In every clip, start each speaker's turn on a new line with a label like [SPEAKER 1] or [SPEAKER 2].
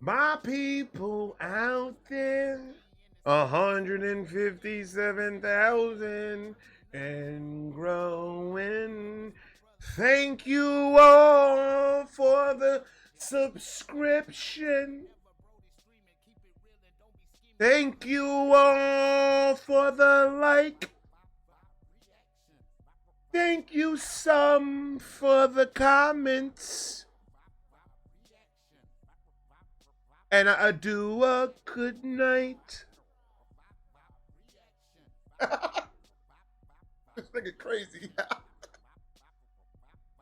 [SPEAKER 1] My people out there, 157,000 and growing. Thank you all for the subscription. Thank you all for the like. Thank you some for the comments. And I do a good night. This nigga crazy.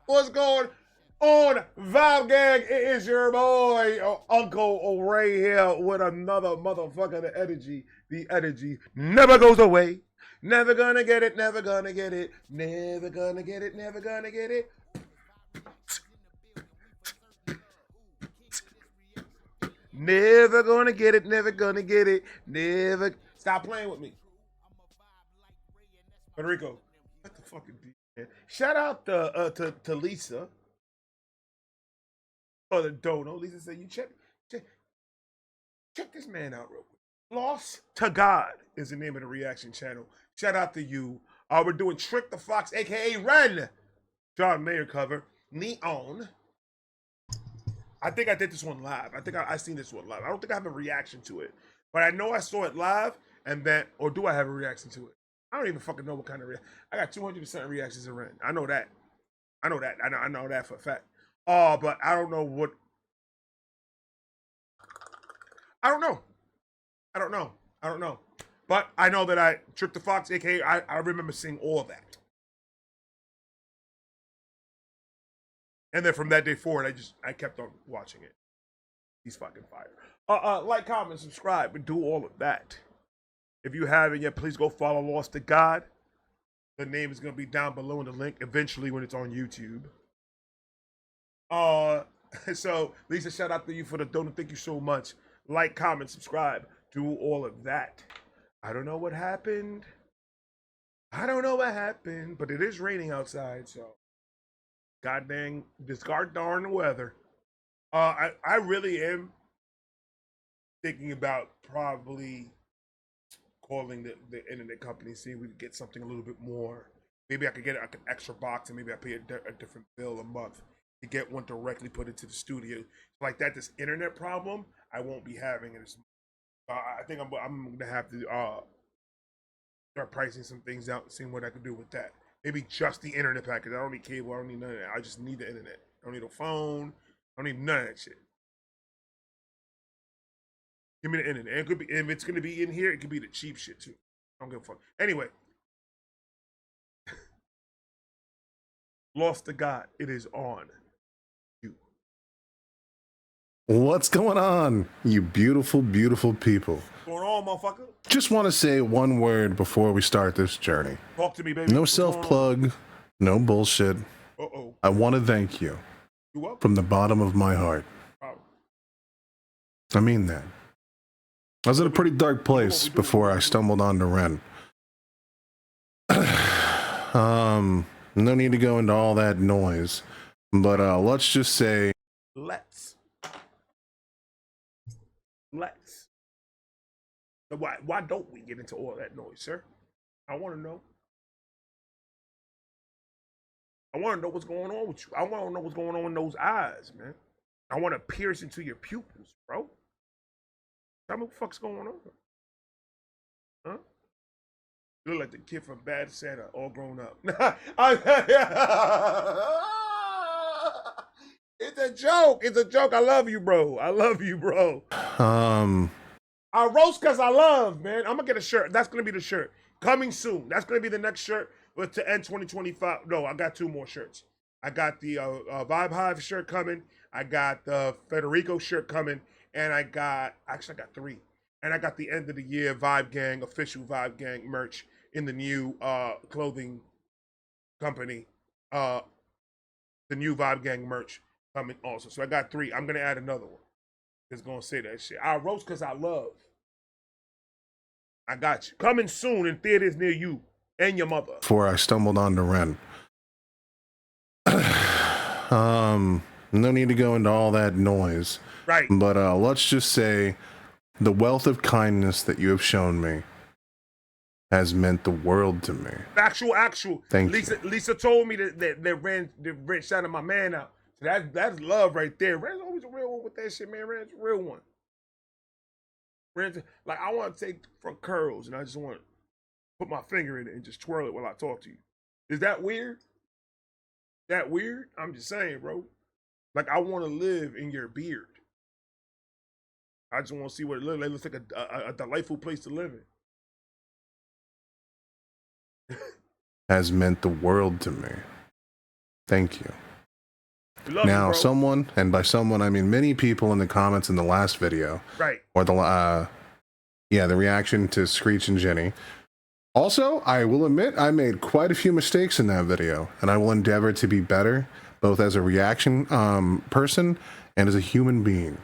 [SPEAKER 1] What's going on, Vibe Gang? It is your boy, Uncle O'Ray here with another motherfucker. The energy never goes away. Never gonna get it, never gonna get it. Never gonna get it, never gonna get it. Never gonna get it, never gonna get it. Never. Stop playing with me. Federico, what the fucking D, man? Shout out to Lisa. Oh, the dono. Lisa said, you check this man out real quick. Lost to God is the name of the reaction channel. Shout out to you. We're doing Trick the Fox, A.K.A Ren. John Mayer cover. Neon. I think I did this one live. I think I seen this one live. I don't think I have a reaction to it. But I know I saw it live, and then, or do I have a reaction to it? I don't even fucking know what kind of reaction. I got 200% reactions to Ren. I know that. I know that. I know that for a fact. But I don't know what. I don't know. But I know that I Trick the Fox, A.K.A. I remember seeing all of that. And then from that day forward, I kept on watching it. He's fucking fire. Like, comment, subscribe, and do all of that. If you haven't yet, please go follow Lost to God. The name is gonna be down below in the link eventually when it's on YouTube. So Lisa, shout out to you for the donut. Thank you so much. Like, comment, subscribe, do all of that. I don't know what happened. But it is raining outside, so god dang, discard darn weather. I really am thinking about probably calling the internet company, see if we could get something a little bit more. Maybe I could get like an extra box, and maybe I pay a different bill a month to get one directly put into the studio. Like that, this internet problem, I won't be having it. I think I'm gonna have to start pricing some things out and seeing what I can do with that. Maybe just the internet package. I don't need cable. I don't need none of that. I just need the internet. I don't need a phone. I don't need none of that shit. Give me the internet. It could be, if it's gonna be in here, it could be the cheap shit too. I don't give a fuck. Anyway, Lost to God. It is on you.
[SPEAKER 2] What's going on, you beautiful, beautiful people?
[SPEAKER 1] What's going on, motherfucker?
[SPEAKER 2] Just want to say one word before we start this journey.
[SPEAKER 1] Talk to me, baby.
[SPEAKER 2] No self-plug, no bullshit.
[SPEAKER 1] Uh-oh.
[SPEAKER 2] I want to thank you from the bottom of my heart. I mean that. I was in a pretty dark place before I stumbled onto Ren. No need to go into all that noise, but let's just say
[SPEAKER 1] Let's. Why don't we get into all that noise, sir? I want to know. I want to know what's going on with you. I want to know what's going on in those eyes, man. I want to pierce into your pupils, bro. Tell me what the fuck's going on. Huh? You look like the kid from Bad Santa, all grown up. It's a joke. It's a joke. I love you, bro. I roast because I love, man. I'm going to get a shirt. That's going to be the shirt. Coming soon. That's going to be the next shirt. But to end 2025. No, I got 2 more shirts. I got the Vibe Hive shirt coming. I got the Federico shirt coming. And I got 3. And I got the end of the year Vibe Gang, official Vibe Gang merch in the new clothing company. The new Vibe Gang merch coming also. So I got 3. I'm going to add another one. It's going to say that shit. I roast because I love. I got you. Coming soon in theaters near you and your mother.
[SPEAKER 2] Before I stumbled onto Ren. no need to go into all that noise.
[SPEAKER 1] Right.
[SPEAKER 2] But let's just say the wealth of kindness that you have shown me has meant the world to me.
[SPEAKER 1] Actual.
[SPEAKER 2] Thank
[SPEAKER 1] Lisa,
[SPEAKER 2] you.
[SPEAKER 1] Lisa told me that Ren shouted my man out. So that's love right there. Ren's always a real one with that shit, man. Ren's a real one. Ren's like, I want to take from curls and I just want to put my finger in it and just twirl it while I talk to you. Is that weird? That weird? I'm just saying, bro. Like, I want to live in your beard. I just want to see what it looks like. It looks like a delightful place to live in.
[SPEAKER 2] Has meant the world to me. Thank you.
[SPEAKER 1] Love
[SPEAKER 2] now,
[SPEAKER 1] you, bro.
[SPEAKER 2] someone, and by someone I mean many people in the comments in the last video,
[SPEAKER 1] right?
[SPEAKER 2] Or the reaction to Screech and Jenny. Also, I will admit I made quite a few mistakes in that video, and I will endeavor to be better, both as a reaction person and as a human being.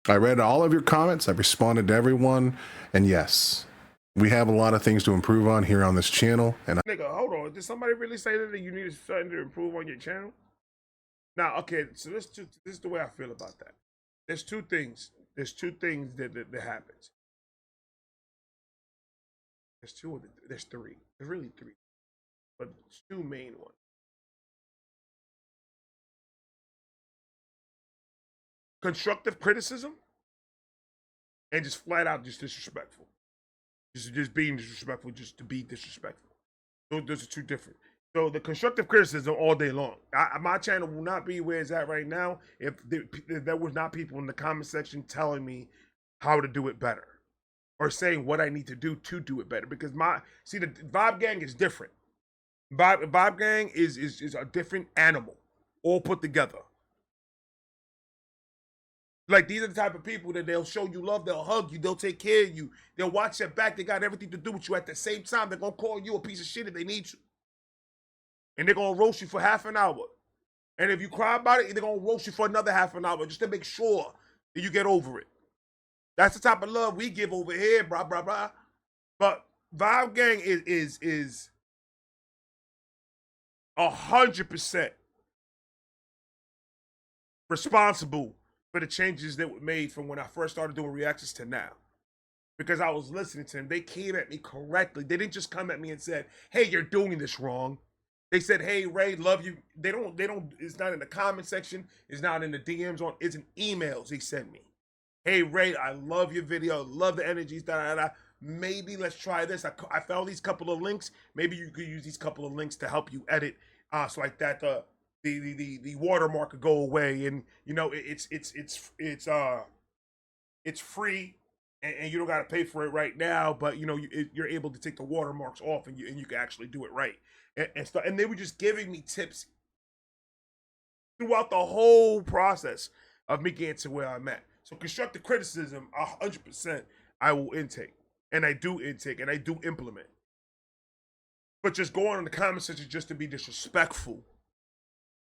[SPEAKER 2] I read all of your comments, I've responded to everyone, and yes, we have a lot of things to improve on here on this channel. And
[SPEAKER 1] nigga, hold on, did somebody really say that you needed something to improve on your channel? Now, okay, so this is the way I feel about that. There's two things. There's two things that happens. There's three. There's really three, but it's two main ones. Constructive criticism and just flat out just disrespectful. Just being disrespectful just to be disrespectful. Those are two different. So the constructive criticism all day long. My channel will not be where it's at right now if there was not people in the comment section telling me how to do it better or saying what I need to do it better. Because the Vibe Gang is different. Vibe Gang is a different animal, all put together. Like, these are the type of people that they'll show you love, they'll hug you, they'll take care of you, they'll watch your back, they got everything to do with you. At the same time, they're gonna call you a piece of shit if they need you. And they're gonna roast you for half an hour. And if you cry about it, they're gonna roast you for another half an hour just to make sure that you get over it. That's the type of love we give over here, blah, blah, blah. But Vibe Gang is 100% responsible for the changes that were made from when I first started doing reactions to now. Because I was listening to them. They came at me correctly. They didn't just come at me and said, hey, you're doing this wrong. They said, hey, Ray, love you. They don't, it's not in the comment section. It's not in the DMs it's in emails they send me. Hey, Ray, I love your video. Love the energies, Maybe let's try this. I found these couple of links. Maybe you could use these couple of links to help you edit. So like that, the watermark could go away, and you know it's free, and you don't got to pay for it right now. But you know you're able to take the watermarks off, and you can actually do it right and stuff. And they were just giving me tips throughout the whole process of me getting to where I'm at. So constructive criticism, 100%, I will intake, and I do intake, and I do implement. But just going in the comment section just to be disrespectful.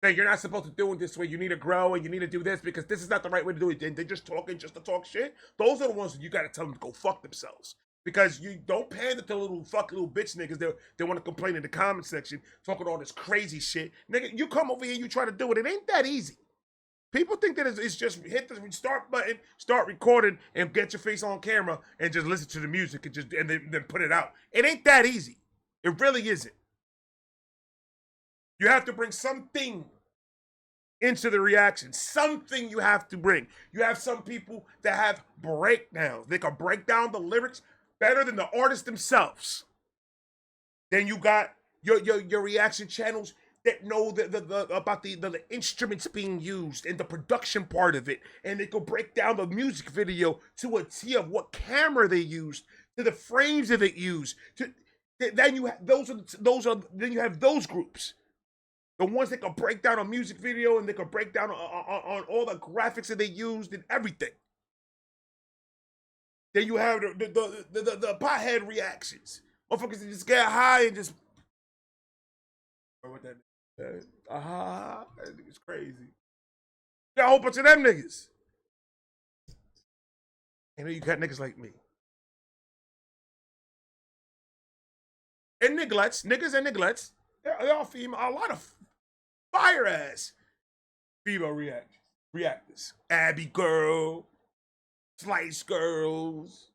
[SPEAKER 1] Hey, you're not supposed to do it this way. You need to grow and you need to do this because this is not the right way to do it. And they're just talking just to talk shit. Those are the ones that you got to tell them to go fuck themselves. Because you don't pander to little bitch niggas. They want to complain in the comment section, talking all this crazy shit. Nigga, you come over here and you try to do it. It ain't that easy. People think that it's just hit the start button, start recording, and get your face on camera and just listen to the music and then put it out. It ain't that easy. It really isn't. You have to bring something into the reaction. Something you have to bring. You have some people that have breakdowns. They can break down the lyrics better than the artists themselves. Then you got your reaction channels that know about the instruments being used and the production part of it, and they can break down the music video to a T of what camera they used, to the frames that they used. Then you have then you have those groups. The ones that can break down a music video and they can break down on all the graphics that they used and everything. Then you have the pothead reactions. Motherfuckers just get high and just. What that? That nigga's crazy. You got a whole bunch of them niggas. And then you got niggas like me. And niggas and nigglets. They're all female. A lot of fire ass Female reactors. Abby Girl, Slice Girls,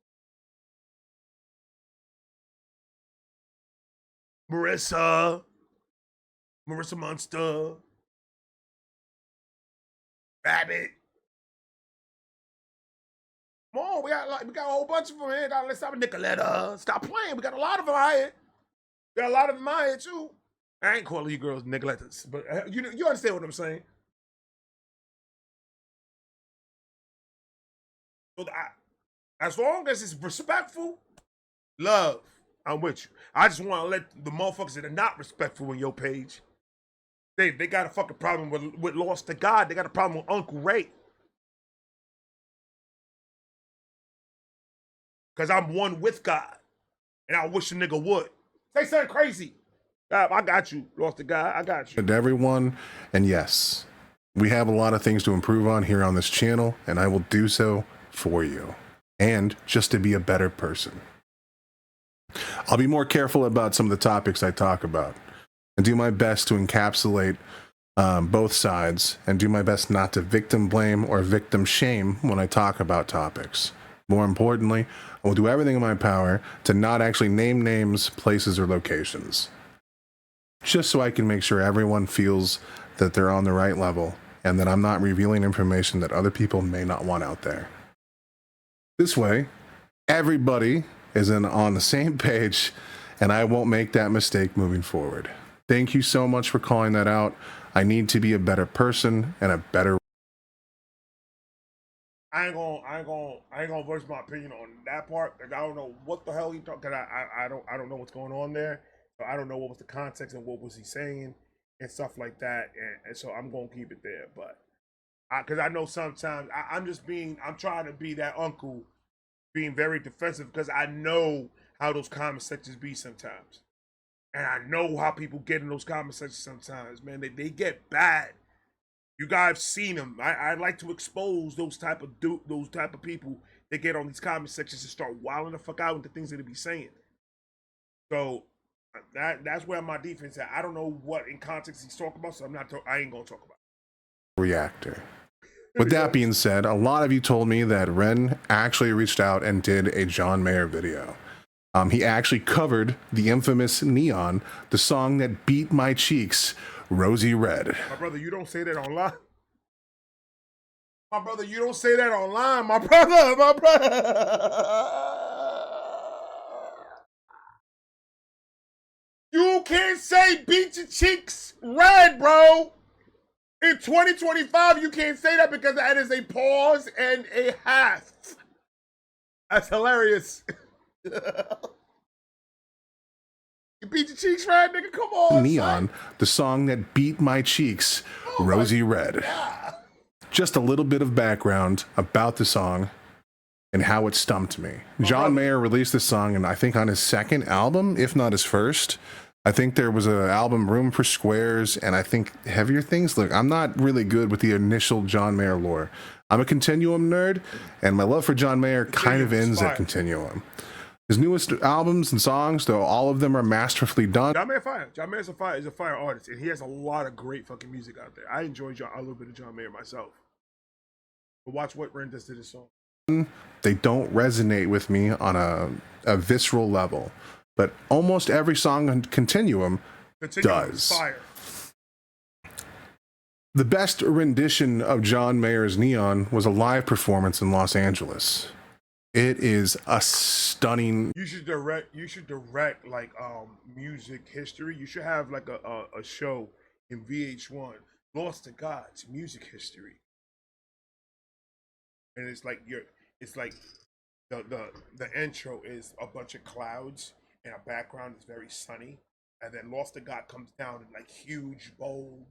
[SPEAKER 1] Marissa Munster, Rabbit. Come on, we got a whole bunch of them here. Let's stop Nicoletta. Stop playing. We got a lot of them out here. We got a lot of them out here too. I ain't calling you girls Nicolettas, but you understand what I'm saying. So as long as it's respectful, love, I'm with you. I just want to let the motherfuckers that are not respectful on your page, they got a fucking problem with Lost to God. They got a problem with Uncle Ray. Because I'm one with God. And I wish a nigga would. Say something crazy. I got you, Lost to God. I got you.
[SPEAKER 2] To everyone, and yes, we have a lot of things to improve on here on this channel, and I will do so for you. And just to be a better person. I'll be more careful about some of the topics I talk about and do my best to encapsulate both sides and do my best not to victim blame or victim shame when I talk about topics. More importantly, I will do everything in my power to not actually name names, places, or locations. Just so I can make sure everyone feels that they're on the right level and that I'm not revealing information that other people may not want out there. This way, everybody is on the same page and I won't make that mistake moving forward. Thank you so much for calling that out. I need to be a better person and a better.
[SPEAKER 1] I ain't gonna voice my opinion on that part because I don't know what the hell he talking. Cause I don't know what's going on there. So I don't know what was the context and what was he saying and stuff like that. And so I'm gonna keep it there. But because I know sometimes I'm trying to be that uncle, being very defensive because I know how those comment sections be sometimes, and I know how people get in those comment sections sometimes. Man, they get bad. You guys seen them. I like to expose those type of people that get on these comment sections and start wilding the fuck out with the things that they be saying. So that's where my defense at. I don't know what in context he's talking about, so I ain't gonna talk about it.
[SPEAKER 2] Reactor. With that being said, a lot of you told me that Ren actually reached out and did a John Mayer video. He actually covered the infamous Neon, the song that beat my cheeks rosy red.
[SPEAKER 1] My brother, you don't say that online. My brother, you don't say that online. My brother. You can't say beat your cheeks red, bro. In 2025, you can't say that because that is a pause and a half. That's hilarious. You beat your cheeks red, nigga? Come on,
[SPEAKER 2] Neon,
[SPEAKER 1] son.
[SPEAKER 2] the song that beat my cheeks rosy red. Just a little bit of background about the song and how it stumped me. John Mayer released this song, and I think on his second album, if not his first. I think there was an album, Room for Squares, and I think Heavier Things. Look, I'm not really good with the initial John Mayer lore. I'm a Continuum nerd, and my love for John Mayer kind of ends at Continuum. His newest albums and songs, though, all of them are masterfully done.
[SPEAKER 1] John Mayer fire. John Mayer is a fire artist, and he has a lot of great fucking music out there. I enjoy a little bit of John Mayer myself. But watch what Ren does to this song.
[SPEAKER 2] They don't resonate with me on a visceral level. But almost every song on Continuum does.
[SPEAKER 1] Fire.
[SPEAKER 2] The best rendition of John Mayer's Neon was a live performance in Los Angeles. It is a stunning.
[SPEAKER 1] You should direct like music history. You should have like a show in VH1, Lost to God's music history. And it's like the intro is a bunch of clouds and a background is very sunny, and then Lost to God comes down in like huge, bold,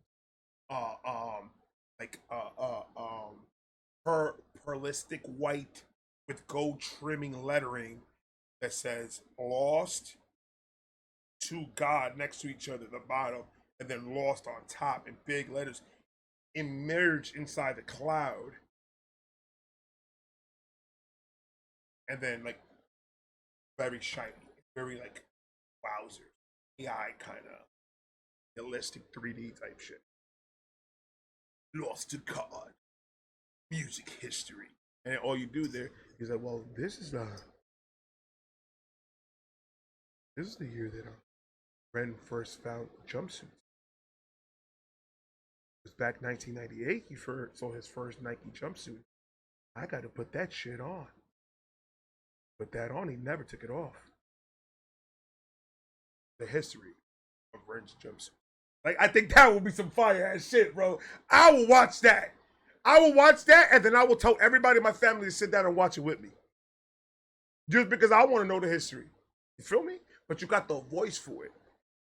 [SPEAKER 1] pearlistic white with gold trimming lettering that says Lost to God next to each other at the bottom, and then Lost on top in big letters, emerge inside the cloud, and then like very shiny, very like wowzer, AI kind of realistic 3D type shit. Lost to God, music history. And all you do there is like, well, this is the year that Ren first found jumpsuits. It was back 1998. He first saw his first Nike jumpsuit. I got to put that shit on. Put that on. He never took it off. The history of Ren's jumpsuit. Like, I think that would be some fire ass shit, bro. I will watch that. I will watch that, and then I will tell everybody in my family to sit down and watch it with me. Just because I want to know the history. You feel me? But you got the voice for it.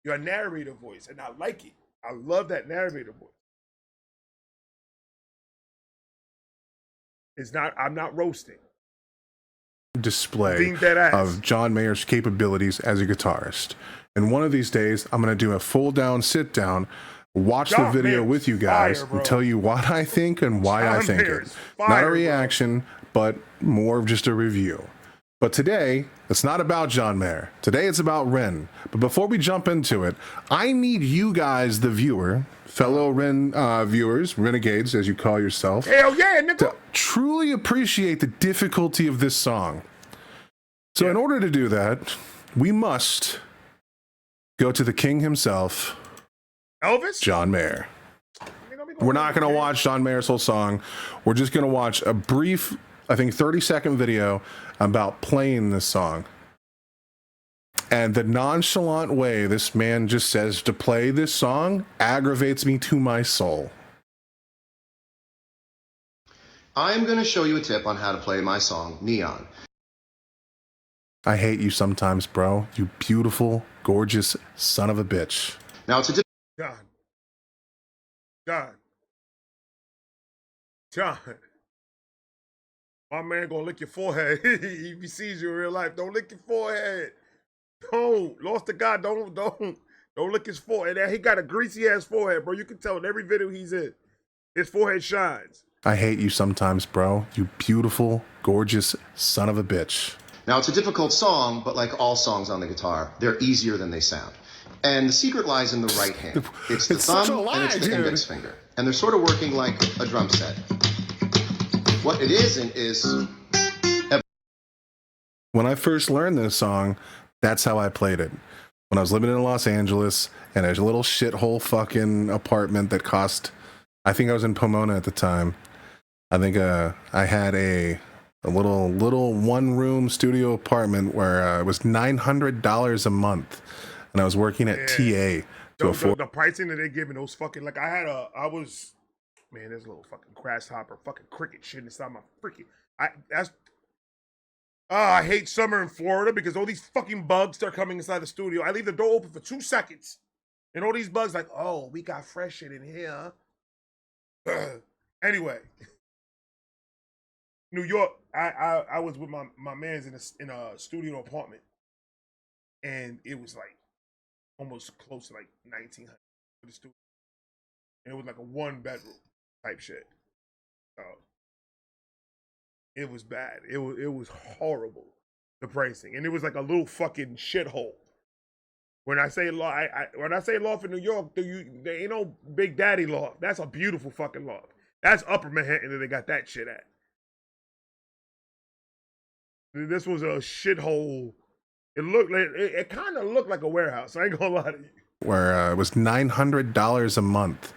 [SPEAKER 1] You're a narrator voice, and I like it. I love that narrator voice. I'm not roasting.
[SPEAKER 2] Display of John Mayer's capabilities as a guitarist. And one of these days, I'm going to do a full down sit down, watch the video with you guys, and tell you what I think and why I think it. Not a reaction, but more of just a review. But today, it's not about John Mayer. Today, it's about Ren. But before we jump into it, I need you guys, the viewer, fellow Ren viewers, renegades, as you call yourself,
[SPEAKER 1] hell yeah, nigga,
[SPEAKER 2] to truly appreciate the difficulty of this song. So in order to do that, we must go to the king himself,
[SPEAKER 1] Elvis?
[SPEAKER 2] John Mayer. We're not going to watch John Mayer's whole song. We're just going to watch a brief, I think 30-second video about playing this song. And the nonchalant way this man just says to play this song aggravates me to my soul.
[SPEAKER 3] I'm going to show you a tip on how to play my song, Neon.
[SPEAKER 2] I hate you sometimes, bro. You beautiful, gorgeous son of a bitch.
[SPEAKER 3] Now it's a
[SPEAKER 1] John. My man gonna lick your forehead. If he sees you in real life, don't lick your forehead. Don't. Lost to God, don't lick his forehead. He got a greasy ass forehead, bro. You can tell in every video he's in. His forehead shines.
[SPEAKER 2] I hate you sometimes, bro. You beautiful, gorgeous son of a bitch.
[SPEAKER 3] Now, it's a difficult song, but like all songs on the guitar, they're easier than they sound. And the secret lies in the right hand. It's the thumb and it's the index finger. And they're sort of working like a drum set. What it isn't is...
[SPEAKER 2] When I first learned this song, that's how I played it. When I was living in Los Angeles in a little shithole fucking apartment that cost... I think I was in Pomona at the time. I think I had a little one-room studio apartment where it was $900 a month, and I was working at TA to afford
[SPEAKER 1] the pricing that they giving those fucking, like, there's a little fucking grasshopper, fucking cricket shit inside my freaking. I hate summer in Florida because all these fucking bugs start coming inside the studio. I leave the door open for 2 seconds, and all these bugs like, oh, we got fresh shit in here. Anyway. New York, I was with my man's in a studio apartment, and it was like almost close to like 1900 for the studio, and it was like a 1-bedroom type shit. So it was bad. It was horrible, the pricing, and it was like a little fucking shithole. When I say law, when I say loft in New York, there ain't no Big Daddy loft. That's a beautiful fucking loft. That's Upper Manhattan that they got that shit at. This was a shithole. It kind of looked like a warehouse. I ain't gonna lie to you.
[SPEAKER 2] Where it was $900 a month,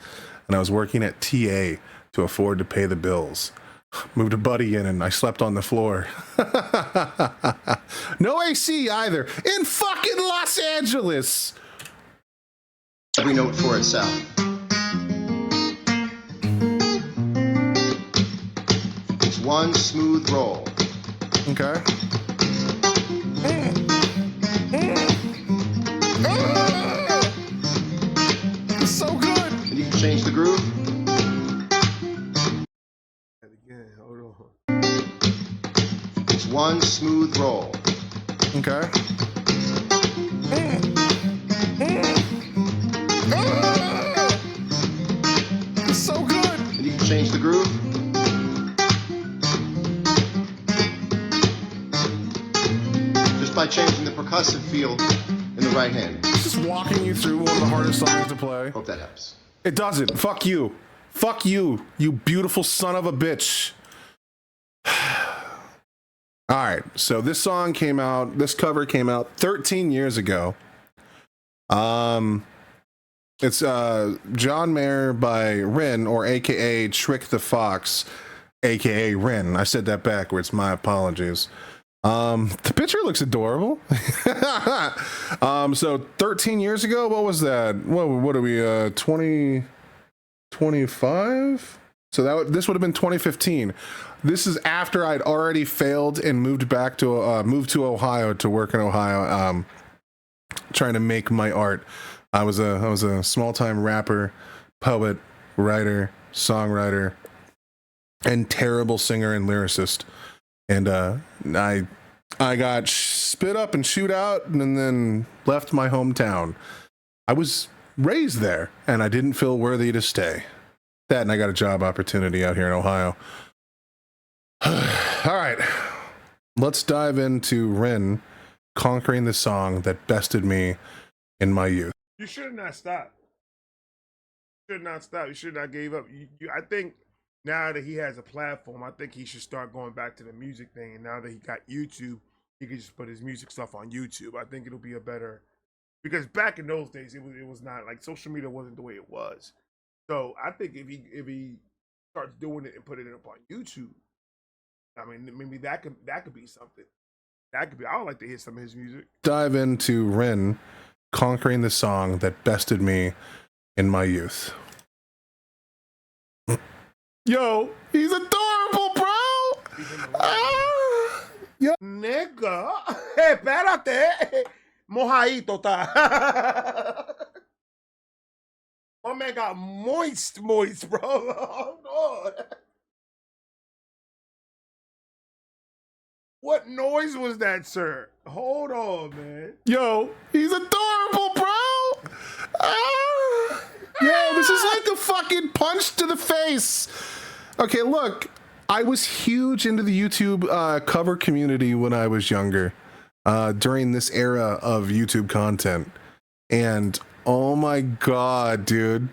[SPEAKER 2] and I was working at TA to afford to pay the bills. Moved a buddy in, and I slept on the floor. No AC either in fucking Los Angeles.
[SPEAKER 3] Every note for itself. It's one smooth roll.
[SPEAKER 2] Okay. It's so good.
[SPEAKER 3] And you can change the groove.
[SPEAKER 1] Again, hold on.
[SPEAKER 3] It's one smooth roll.
[SPEAKER 2] Okay. It's so good.
[SPEAKER 3] And you can change the groove. By changing the percussive feel in the right hand.
[SPEAKER 2] Just walking you through one of the hardest songs to play.
[SPEAKER 3] Hope that helps.
[SPEAKER 2] It doesn't. Fuck you. Fuck you, you beautiful son of a bitch. All right, so this cover came out 13 years ago. It's John Mayer by Ren, or AKA Trick the Fox, AKA Ren. I said that backwards, my apologies. The picture looks adorable. So 13 years ago, what was that? What are we, 2025? So this would have been 2015. This is after I'd already failed and moved to Ohio to work in Ohio, trying to make my art. I was a small-time rapper, poet, writer, songwriter, and terrible singer and lyricist. And I got spit up and Shoutout, and then left my hometown. I was raised there, and I didn't feel worthy to stay. That, and I got a job opportunity out here in Ohio. All right, let's dive into Ren conquering the song that bested me in my youth.
[SPEAKER 1] You should have not stopped. You should not stop. You should not gave up. I think now that he has a platform, I think he should start going back to the music thing. And now that he got YouTube, he can just put his music stuff on YouTube. I think it'll be a better, because back in those days, it was not like social media wasn't the way it was. So I think if he starts doing it and putting it up on YouTube, I mean, maybe that could be something. That could be. I would like to hear some of his music.
[SPEAKER 2] Dive into Ren conquering the song that bested me in my youth. Yo, he's adorable, bro.
[SPEAKER 1] Yo. Nigga, espérate, mojadito está. My man got moist, bro. Oh, no. What noise was that, sir? Hold on, man.
[SPEAKER 2] Yo, he's adorable, bro. Yo, this is like a fucking punch to the face. Okay, look, I was huge into the YouTube cover community when I was younger, during this era of YouTube content. And oh my God, dude.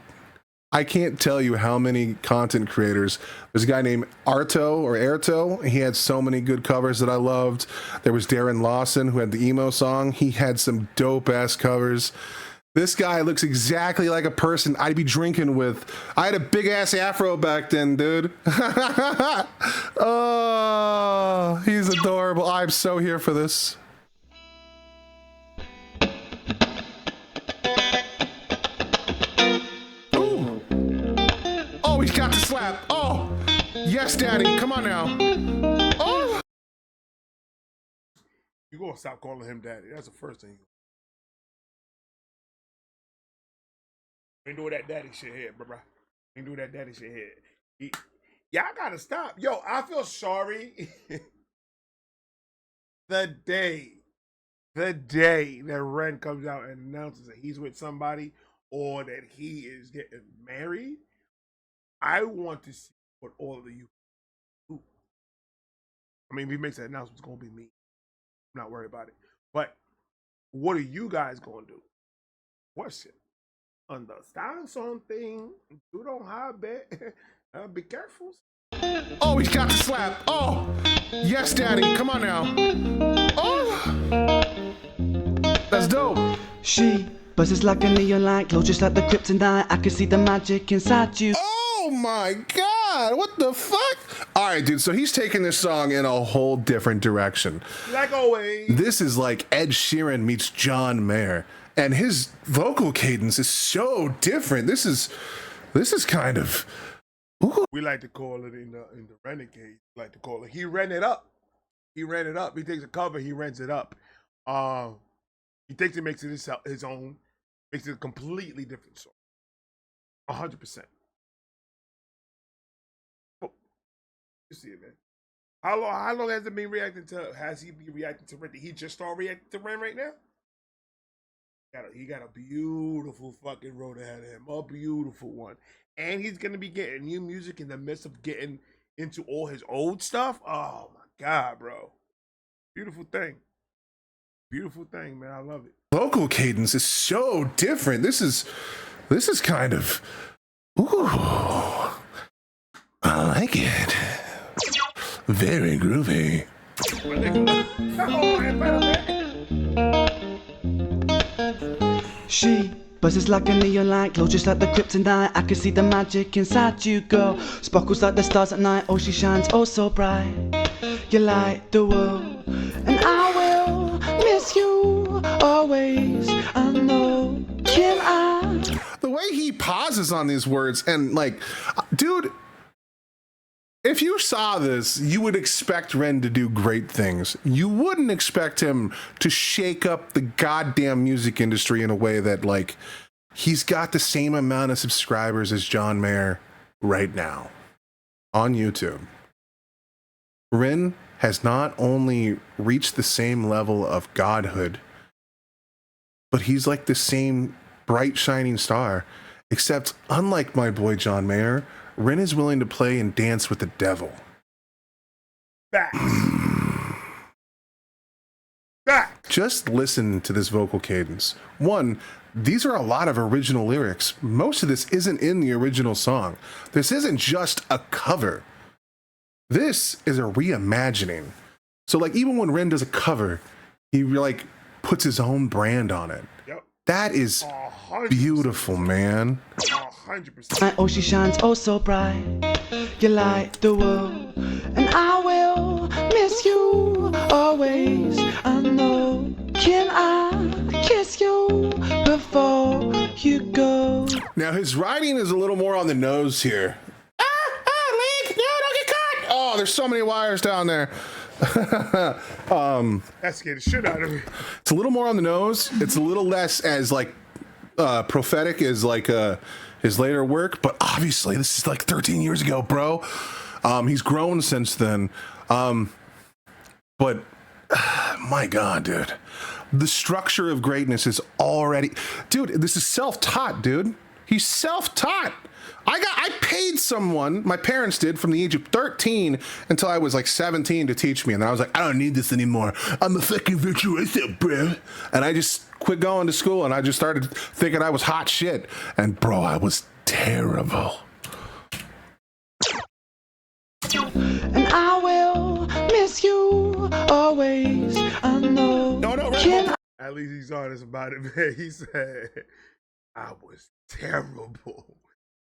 [SPEAKER 2] I can't tell you how many content creators. There's a guy named Arto. He had so many good covers that I loved. There was Darren Lawson, who had the emo song. He had some dope ass covers. This guy looks exactly like a person I'd be drinking with. I had a big ass afro back then, dude. Oh, he's adorable. I'm so here for this. He's got to slap. Oh, yes, daddy. Come on now. Oh.
[SPEAKER 1] You gonna stop calling him daddy. That's the first thing. Ain't doing that daddy shit here, bro. Ain't doing that daddy shit here. Y'all gotta stop. Yo, I feel sorry. The day that Ren comes out and announces that he's with somebody or that he is getting married, I want to see what all of you do. I mean, if he makes that announcement, it's going to be me. I'm not worried about it. But what are you guys going to do? Question. Understand something. You don't have it. Be careful.
[SPEAKER 2] Oh, he's got to slap. Oh, yes, daddy. Come on now. Oh, that's dope.
[SPEAKER 4] She buzzes like a neon light, glows just like the kryptonite. I can see the magic inside you.
[SPEAKER 2] Oh my God, what the fuck? All right, dude, so he's taking this song in a whole different direction.
[SPEAKER 1] Like always.
[SPEAKER 2] This is like Ed Sheeran meets John Mayer, and his vocal cadence is so different. This is kind of... Ooh.
[SPEAKER 1] We like to call it in the Renegade, we like to call it, he ran it up. He takes a cover, he rents it up. He takes it, makes it his own, makes it a completely different song. 100%. You see it, man. How long has it been reacting to? Has he been reacting to Ren? Did he just start reacting to Ren right now? He got a beautiful fucking road ahead of him, a beautiful one, and he's gonna be getting new music in the midst of getting into all his old stuff. Oh my God, bro! Beautiful thing, man. I love it.
[SPEAKER 2] Vocal cadence is so different. This is kind of. Ooh. like it. Very groovy.
[SPEAKER 4] She buzzes like a neon light, glows just like the kryptonite. I can see the magic inside you, girl. Sparkles like the stars at night. Oh, she shines oh so bright. You light the world, and I will miss you always. I know. Can I?
[SPEAKER 2] The way he pauses on these words, and like, dude, if you saw this, you would expect Ren to do great things. You wouldn't expect him to shake up the goddamn music industry in a way that, like, he's got the same amount of subscribers as John Mayer right now on YouTube. Ren has not only reached the same level of godhood, but he's like the same bright shining star, except unlike my boy John Mayer, Ren is willing to play and dance with the devil.
[SPEAKER 1] Facts. Facts.
[SPEAKER 2] Just listen to this vocal cadence. One, these are a lot of original lyrics. Most of this isn't in the original song. This isn't just a cover. This is a reimagining. So like even when Ren does a cover, he like puts his own brand on it.
[SPEAKER 1] Yep.
[SPEAKER 2] That is
[SPEAKER 1] 100%.
[SPEAKER 2] beautiful, man.
[SPEAKER 1] 100%.
[SPEAKER 4] Oh, she shines oh so bright. You light the world, and I will miss you always. I know. Can I kiss you before you go?
[SPEAKER 2] Now his writing is a little more on the nose here. Link, no, don't get caught. Oh, there's so many wires down there.
[SPEAKER 1] That scared the shit out of me.
[SPEAKER 2] It's a little more on the nose. It's a little less as like prophetic as like his later work, but obviously this is like 13 years ago, bro. He's grown since then. But my God, dude, the structure of greatness is already, dude, this is self-taught, dude. He's self-taught. I paid someone, my parents did, from the age of 13 until I was like 17 to teach me. And then I was like, I don't need this anymore. I'm a fucking virtuoso, bro. And I just quit going to school and I just started thinking I was hot shit. And bro, I was terrible.
[SPEAKER 4] And I will miss you always. I know.
[SPEAKER 2] No,
[SPEAKER 4] Can
[SPEAKER 1] At least he's honest about it, man. He said, I was terrible.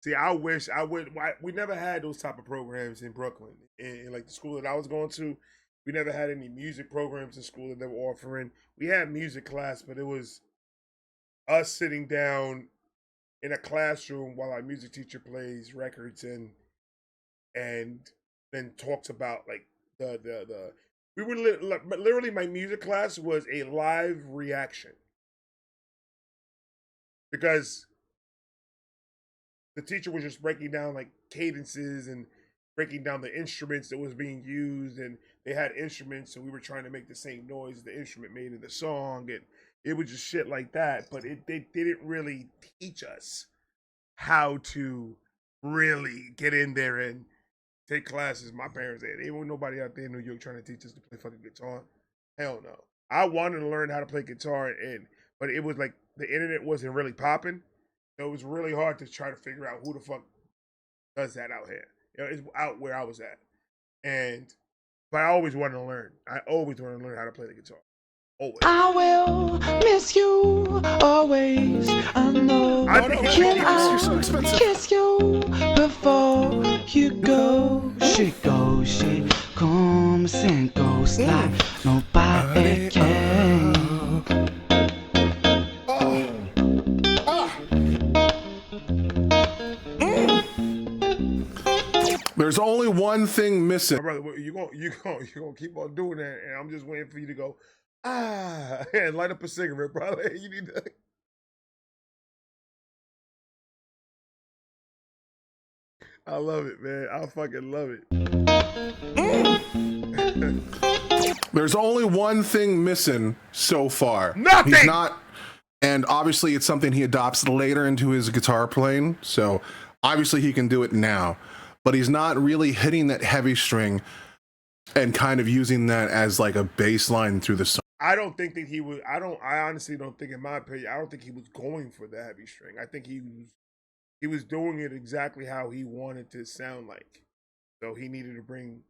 [SPEAKER 1] See, I wish I would. We never had those type of programs in Brooklyn. In like the school that I was going to, we never had any music programs in school that they were offering. We had music class, but it was us sitting down in a classroom while our music teacher plays records and then talks about like the we were literally my music class was a live reaction because the teacher was just breaking down like cadences and breaking down the instruments that was being used, and they had instruments, so we were trying to make the same noise the instrument made in the song, and it was just shit like that. But they didn't really teach us how to really get in there and take classes. My parents said there wasn't nobody out there in New York trying to teach us to play fucking guitar. Hell no. I wanted to learn how to play guitar, but it was like the internet wasn't really popping. So it was really hard to try to figure out who the fuck does that out here. You know, it's out where I was at. But I always wanted to learn. I always wanted to learn how to play the guitar. Always.
[SPEAKER 4] I will miss you always. I know. Can I kiss you before you go? She goes, she comes and goes like nobody can.
[SPEAKER 2] There's only one thing missing.
[SPEAKER 1] My brother, you gonna keep on doing that, and I'm just waiting for you to go, and light up a cigarette, brother. You need to. I love it, man. I fucking love it.
[SPEAKER 2] There's only one thing missing so far.
[SPEAKER 1] Nothing.
[SPEAKER 2] He's not, and obviously it's something he adopts later into his guitar playing. So obviously he can do it now, but he's not really hitting that heavy string and kind of using that as like a bass line through the song.
[SPEAKER 1] I don't think that he was. I honestly don't think, in my opinion, I don't think he was going for the heavy string. I think he was doing it exactly how he wanted to sound like. So he needed to bring.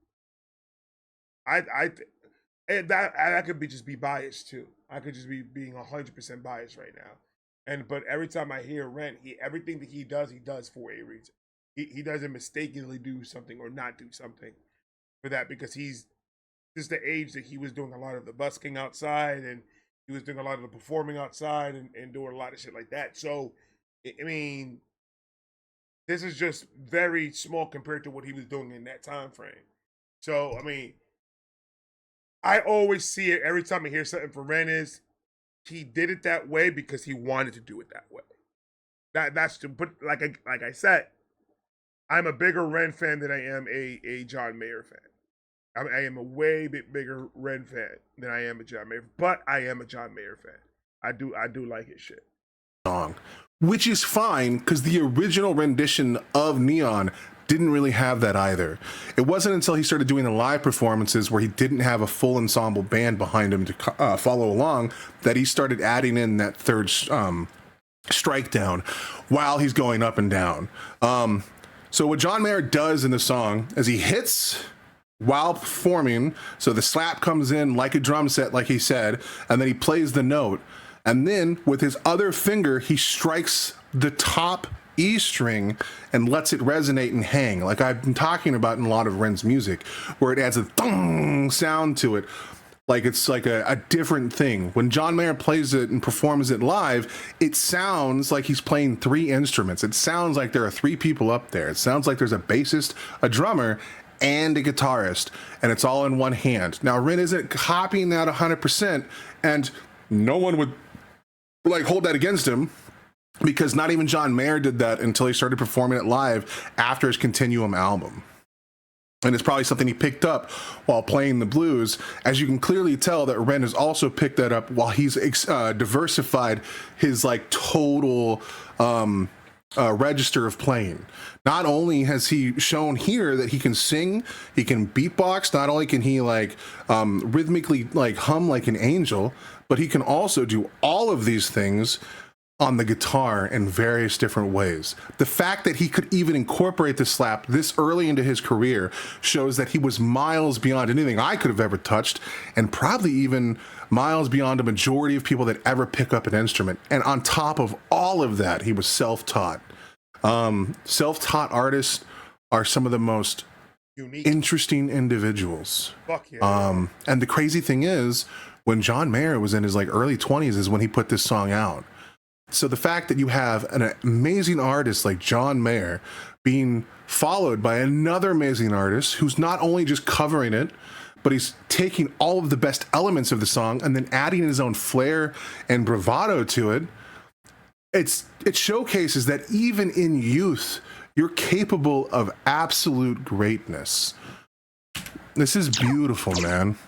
[SPEAKER 1] I and that I could be just be biased too. I could just be being 100% biased right now. And but every time I hear Ren, everything that he does for a reason. He doesn't mistakenly do something or not do something for that because he's just the age that he was doing a lot of the busking outside and he was doing a lot of the performing outside and doing a lot of shit like that. So I mean, this is just very small compared to what he was doing in that time frame. So I mean, I always see it every time I hear something from Ren is he did it that way because he wanted to do it that way. That's to put like I said, I'm a bigger Ren fan than I am a John Mayer fan. I am a way bit bigger Ren fan than I am a John Mayer, but I am a John Mayer fan. I do like his shit.
[SPEAKER 2] Song, which is fine because the original rendition of Neon didn't really have that either. It wasn't until he started doing the live performances where he didn't have a full ensemble band behind him to follow along that he started adding in that third strike down while he's going up and down. So what John Mayer does in the song is he hits while performing, so the slap comes in like a drum set, like he said, and then he plays the note, and then with his other finger he strikes the top E string and lets it resonate and hang, like I've been talking about in a lot of Ren's music, where it adds a thong sound to it, like it's like a different thing. When John Mayer plays it and performs it live, it sounds like he's playing three instruments. It sounds like there are three people up there. It sounds like there's a bassist, a drummer, and a guitarist, and it's all in one hand. Now, Ren isn't copying that 100%, and no one would like hold that against him, because not even John Mayer did that until he started performing it live after his Continuum album. And it's probably something he picked up while playing the blues. As you can clearly tell that Ren has also picked that up while he's diversified his like total register of playing. Not only has he shown here that he can sing, he can beatbox, not only can he like rhythmically like hum like an angel, but he can also do all of these things on the guitar in various different ways. The fact that he could even incorporate the slap this early into his career shows that he was miles beyond anything I could have ever touched, and probably even miles beyond a majority of people that ever pick up an instrument. And on top of all of that, he was self-taught. Self-taught artists are some of the most unique, interesting individuals.
[SPEAKER 1] Fuck yeah.
[SPEAKER 2] And the crazy thing is, when John Mayer was in his like early 20s is when he put this song out. So the fact that you have an amazing artist like John Mayer being followed by another amazing artist who's not only just covering it, but he's taking all of the best elements of the song and then adding his own flair and bravado to it, it showcases that even in youth, you're capable of absolute greatness. This is beautiful, man.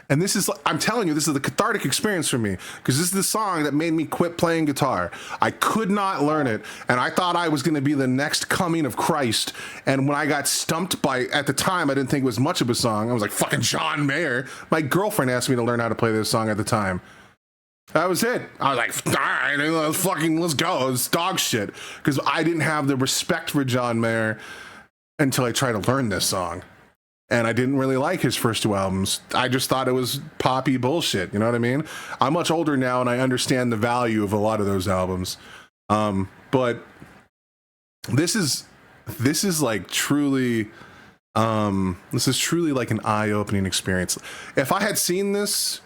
[SPEAKER 2] And this is, I'm telling you, this is the cathartic experience for me, because this is the song that made me quit playing guitar. I could not learn it, and I thought I was going to be the next coming of Christ. And when I got stumped by, at the time, I didn't think it was much of a song. I was like, fucking John Mayer. My girlfriend asked me to learn how to play this song at the time. That was it. I was like, all right, let's go. It's dog shit. Because I didn't have the respect for John Mayer until I tried to learn this song. And I didn't really like his first two albums. I just thought it was poppy bullshit. You know what I mean? I'm much older now and I understand the value of a lot of those albums. But this is like truly, this is truly like an eye-opening experience. If I had seen this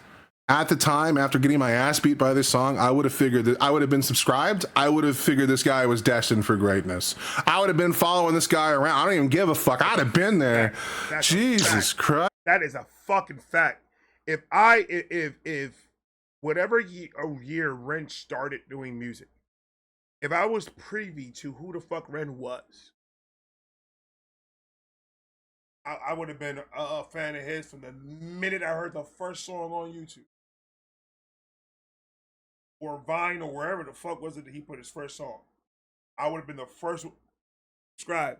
[SPEAKER 2] at the time after getting my ass beat by this song, I would have figured that I would have been subscribed. I would have figured this guy was destined for greatness. I would have been following this guy around. I don't even give a fuck. I'd have been there. Jesus Christ.
[SPEAKER 1] That is a fucking fact. If whatever year Ren started doing music, if I was privy to who the fuck Ren was, I would have been a fan of his from the minute I heard the first song on YouTube. Or Vine, or wherever the fuck was it that he put his first song. I would have been the first subscribe.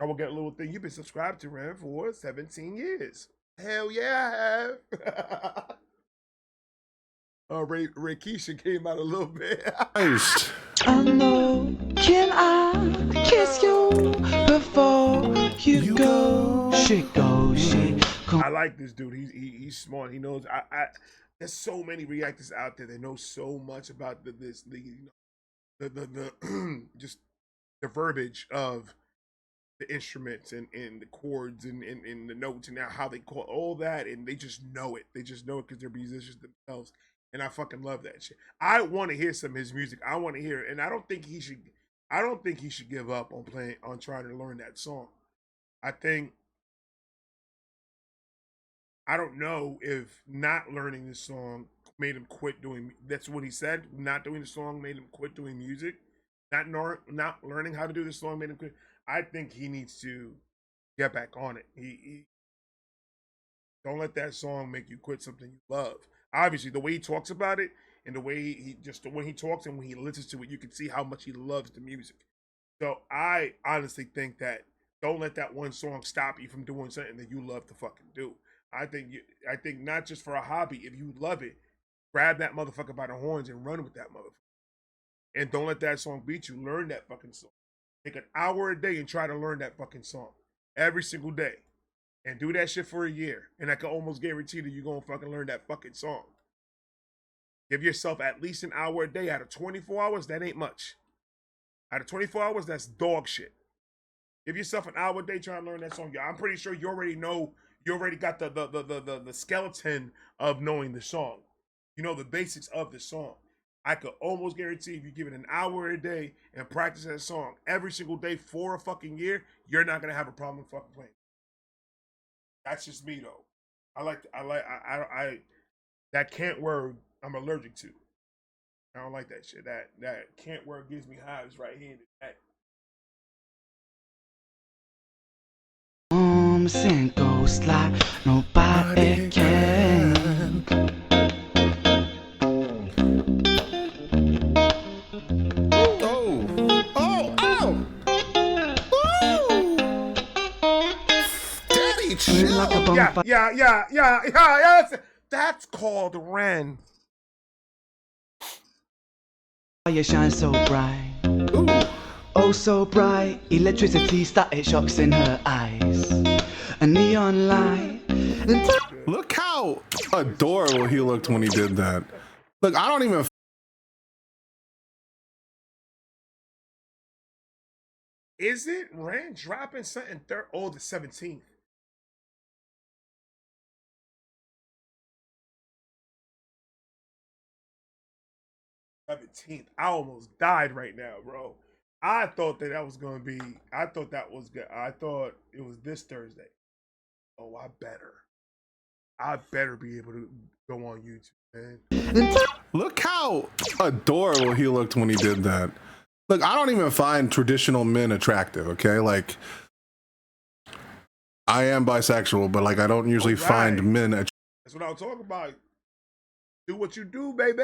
[SPEAKER 1] I will get a little thing. You've been subscribed to Ren for 17 years. Hell yeah, I have. Ray Keisha came out a little bit.
[SPEAKER 4] I know, can I kiss you before you go? She goes, she
[SPEAKER 1] I like this dude. He's smart. He knows. There's so many reactors out there that know so much about the just the verbiage of the instruments and the chords and the notes and how they call all that, and they just know it. They just know it because they're musicians themselves, and I fucking love that shit. I want to hear some of his music. I want to hear it, and I don't think he should give up on trying to learn that song. I don't know if not learning this song made him quit doing. That's what he said. Not doing the song made him quit doing music. Not learning how to do the song made him quit. I think he needs to get back on it. He don't let that song make you quit something you love. Obviously, the way he talks about it and the way he talks and when he listens to it, you can see how much he loves the music. So I honestly think that don't let that one song stop you from doing something that you love to fucking do. I think not just for a hobby. If you love it, grab that motherfucker by the horns and run with that motherfucker. And don't let that song beat you. Learn that fucking song. Take an hour a day and try to learn that fucking song every single day. And do that shit for a year. And I can almost guarantee that you're going to fucking learn that fucking song. Give yourself at least an hour a day. Out of 24 hours, that ain't much. Out of 24 hours, that's dog shit. Give yourself an hour a day trying to learn that song. I'm pretty sure you already know. You already got the skeleton of knowing the song. You know the basics of the song. I could almost guarantee if you give it an hour a day and practice that song every single day for a fucking year, you're not gonna have a problem fucking playing. That's just me though. I that can't word I'm allergic to. I don't like that shit. That can't word gives me hives right here in the neck.
[SPEAKER 4] Sing ghost like nobody can.
[SPEAKER 2] Daddy, chill.
[SPEAKER 1] Yeah. That's called Ren.
[SPEAKER 4] You shine so bright. Oh, so bright. Electricity, static shocks in her eyes. A neon light.
[SPEAKER 2] Look how adorable he looked when he did that. Look, I don't even.
[SPEAKER 1] Is it Ren dropping something third? Oh, the 17th. I almost died right now, bro. I thought that was gonna be. I thought that was good. I thought it was this Thursday. Oh, I better be able to go on YouTube, man.
[SPEAKER 2] Look how adorable he looked when he did that. Look, I don't even find traditional men attractive, okay? Like, I am bisexual, but like, I don't usually find men attractive.
[SPEAKER 1] That's what I was talking about. Do what you do, baby.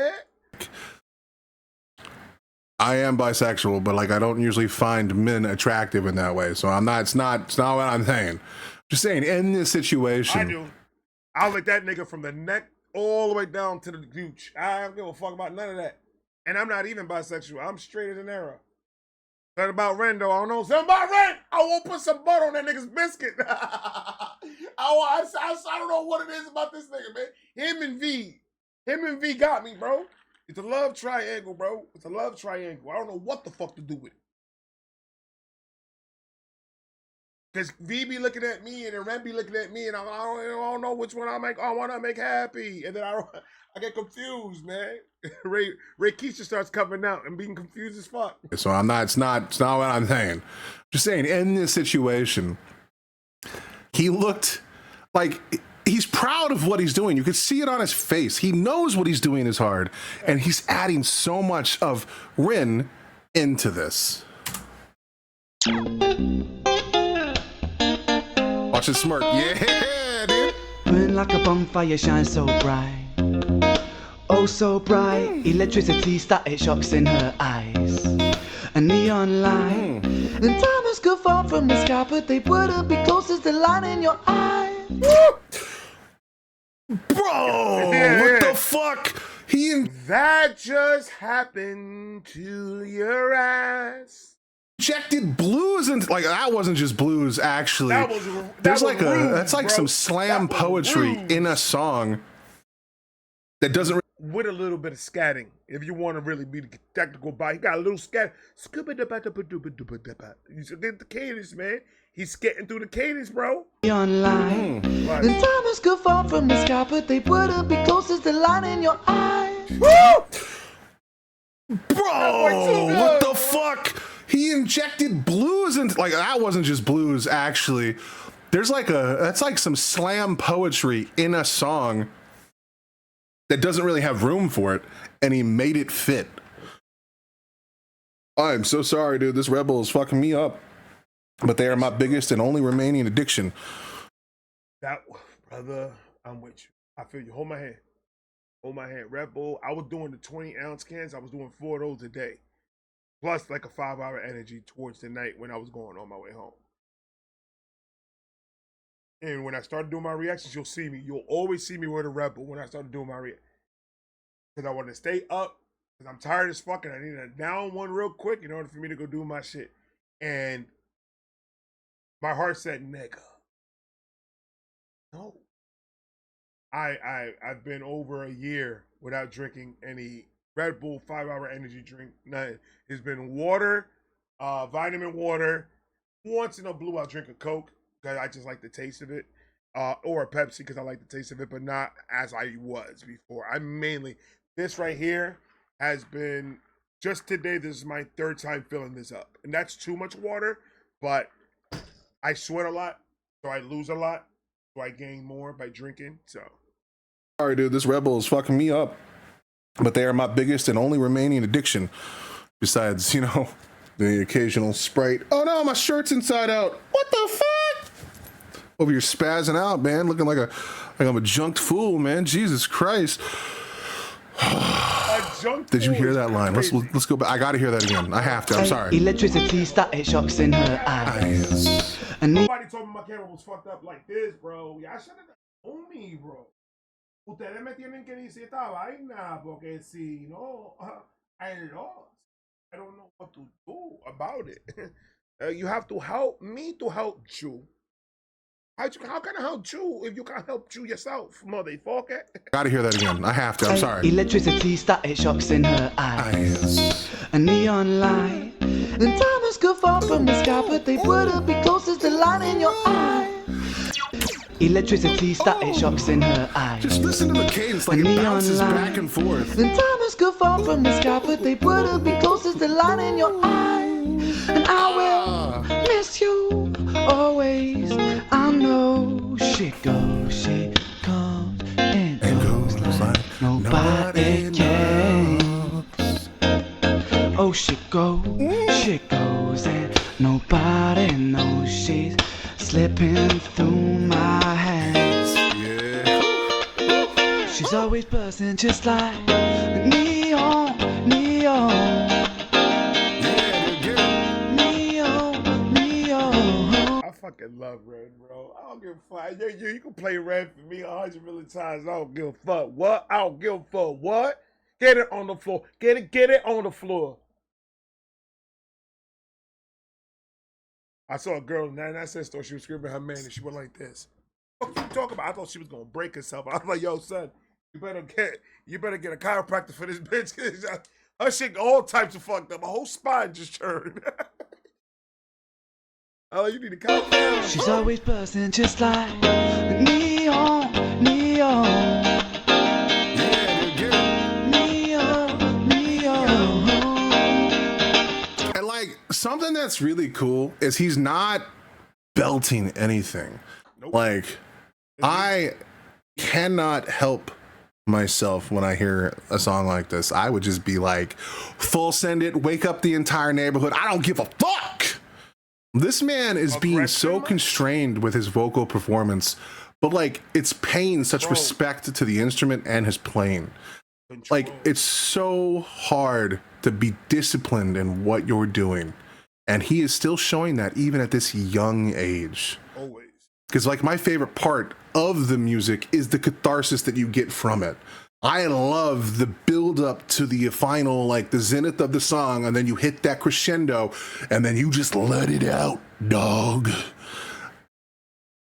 [SPEAKER 2] I am bisexual, but like, I don't usually find men attractive in that way. So it's not what I'm saying. Just saying, in this situation.
[SPEAKER 1] I do. I'll lick that nigga from the neck all the way down to the gooch. I don't give a fuck about none of that. And I'm not even bisexual. I'm straight as an arrow. Something about Ren, though. I don't know. Something about Ren. I won't put some butter on that nigga's biscuit. I don't know what it is about this nigga, man. Him and V got me, bro. It's a love triangle, bro. It's a love triangle. I don't know what the fuck to do with it. Because V be looking at me and then Ren be looking at me and I don't know which one I want to make happy. And then I get confused, man. Ray Keisha starts coming out and being confused as fuck.
[SPEAKER 2] So it's not what I'm saying. Just saying, in this situation, he looked like he's proud of what he's doing. You could see it on his face. He knows what he's doing is hard. And he's adding so much of Ren into this. Watch his smirk. Yeah, dude.
[SPEAKER 4] Burn like a bonfire, shine so bright. Oh, so bright. Electricity, static shocks in her eyes. A neon light. And diamonds could fall from the sky, but they wouldn't be closest to light in your eyes.
[SPEAKER 2] Bro, what the fuck?
[SPEAKER 1] That just happened to your ass.
[SPEAKER 2] Injected blues into, like, that wasn't just blues, actually. That's like
[SPEAKER 1] bro.
[SPEAKER 2] some slam poetry in a song that doesn't
[SPEAKER 1] with a little bit of scatting. If you want to really be the technical body, he got a little scat. You should get the cadence, man. He's skating through the cadence, bro.
[SPEAKER 4] Online.
[SPEAKER 1] Right.
[SPEAKER 4] The time is good far from the sky, but they wouldn't be closest to the line in your eye.
[SPEAKER 2] Bro, what the fuck? He injected blues into, like, that wasn't just blues, actually. That's like some slam poetry in a song that doesn't really have room for it, and he made it fit. I'm so sorry, dude. This Rebel is fucking me up. But they are my biggest and only remaining addiction.
[SPEAKER 1] That, brother, I'm with you. I feel you. Hold my hand. Hold my hand. Red Bull, I was doing the 20-ounce cans. I was doing 4 of those a day. Plus like a 5-hour energy towards the night when I was going on my way home. And when I started doing my reactions, you'll see me. You'll always see me with a Red Bull when I started doing my reactions. Because I want to stay up. Because I'm tired as fuck and I need to down one real quick in order for me to go do my shit. And my heart said, nigga. No. I've been over a year without drinking any Red Bull 5-hour energy drink. Nothing. It's been water, vitamin water. Once in a blue, I'll drink a Coke because I just like the taste of it. Or a Pepsi because I like the taste of it, but not as I was before. This right here has been, just today, this is my 3rd time filling this up. And that's too much water, but I sweat a lot, so I lose a lot, so I gain more by drinking, so.
[SPEAKER 2] Sorry, dude, this Rebel is fucking me up. But they are my biggest and only remaining addiction. Besides, you know, the occasional Sprite. Oh no, my shirt's inside out. What the fuck? Over here spazzing out, man, looking like I'm a junked fool, man. Jesus Christ. Did you hear that line? Let's go back. I gotta hear that again. I have to. I'm sorry.
[SPEAKER 4] Electricity, static shocks in her eyes. And
[SPEAKER 1] nobody told me my camera was fucked up like this, bro. Y'all should have told me, bro. Ustedes me tienen que decir esta vaina, porque si no, I lost. I don't know what to do about it. You have to help me to help you. How can I help you if you can't help you yourself, motherfucker?
[SPEAKER 2] Gotta hear that again. I have to. I'm sorry.
[SPEAKER 4] Electricity, static shocks in her eyes. A neon light. The time is good far from the sky, but they wouldn't be closest to the line in your eye. Electricity, static shocks in her eyes.
[SPEAKER 2] Just listen to the cadence, like it bounces back and forth.
[SPEAKER 4] The time is good far from the sky, but they wouldn't be closest to the line in your eye. And I will miss you always. I know shit goes, shit comes, and goes like nobody cares. Oh, shit goes, and nobody knows she's slipping through my hands. Yeah. She's always buzzing just like neon.
[SPEAKER 1] I fucking love Red, bro. I don't give a fuck. You can play Red for me 100 million times. I don't give a fuck. What? I don't give a fuck. What? Get it on the floor. Get it on the floor. I saw a girl in that access store. She was screaming at her man, and she went like this. What you talking about? I thought she was gonna break herself. I was like, "Yo, son, you better get a chiropractor for this bitch." Her shit all types of fucked up. My whole spine just turned. Oh, you need to calm down.
[SPEAKER 4] She's always buzzing just like neon.
[SPEAKER 2] And like something that's really cool is he's not belting anything. Nope. Like I cannot help myself when I hear a song like this. I would just be like, full send it, wake up the entire neighborhood. I don't give a fuck. This man is being so constrained with his vocal performance, but like it's paying such respect to the instrument and his playing. Like it's so hard to be disciplined in what you're doing, and he is still showing that even at this young age.
[SPEAKER 1] Always.
[SPEAKER 2] Because like my favorite part of the music is the catharsis that you get from it. I love the build up to the final, like the zenith of the song, and then you hit that crescendo, and then you just let it out, dog.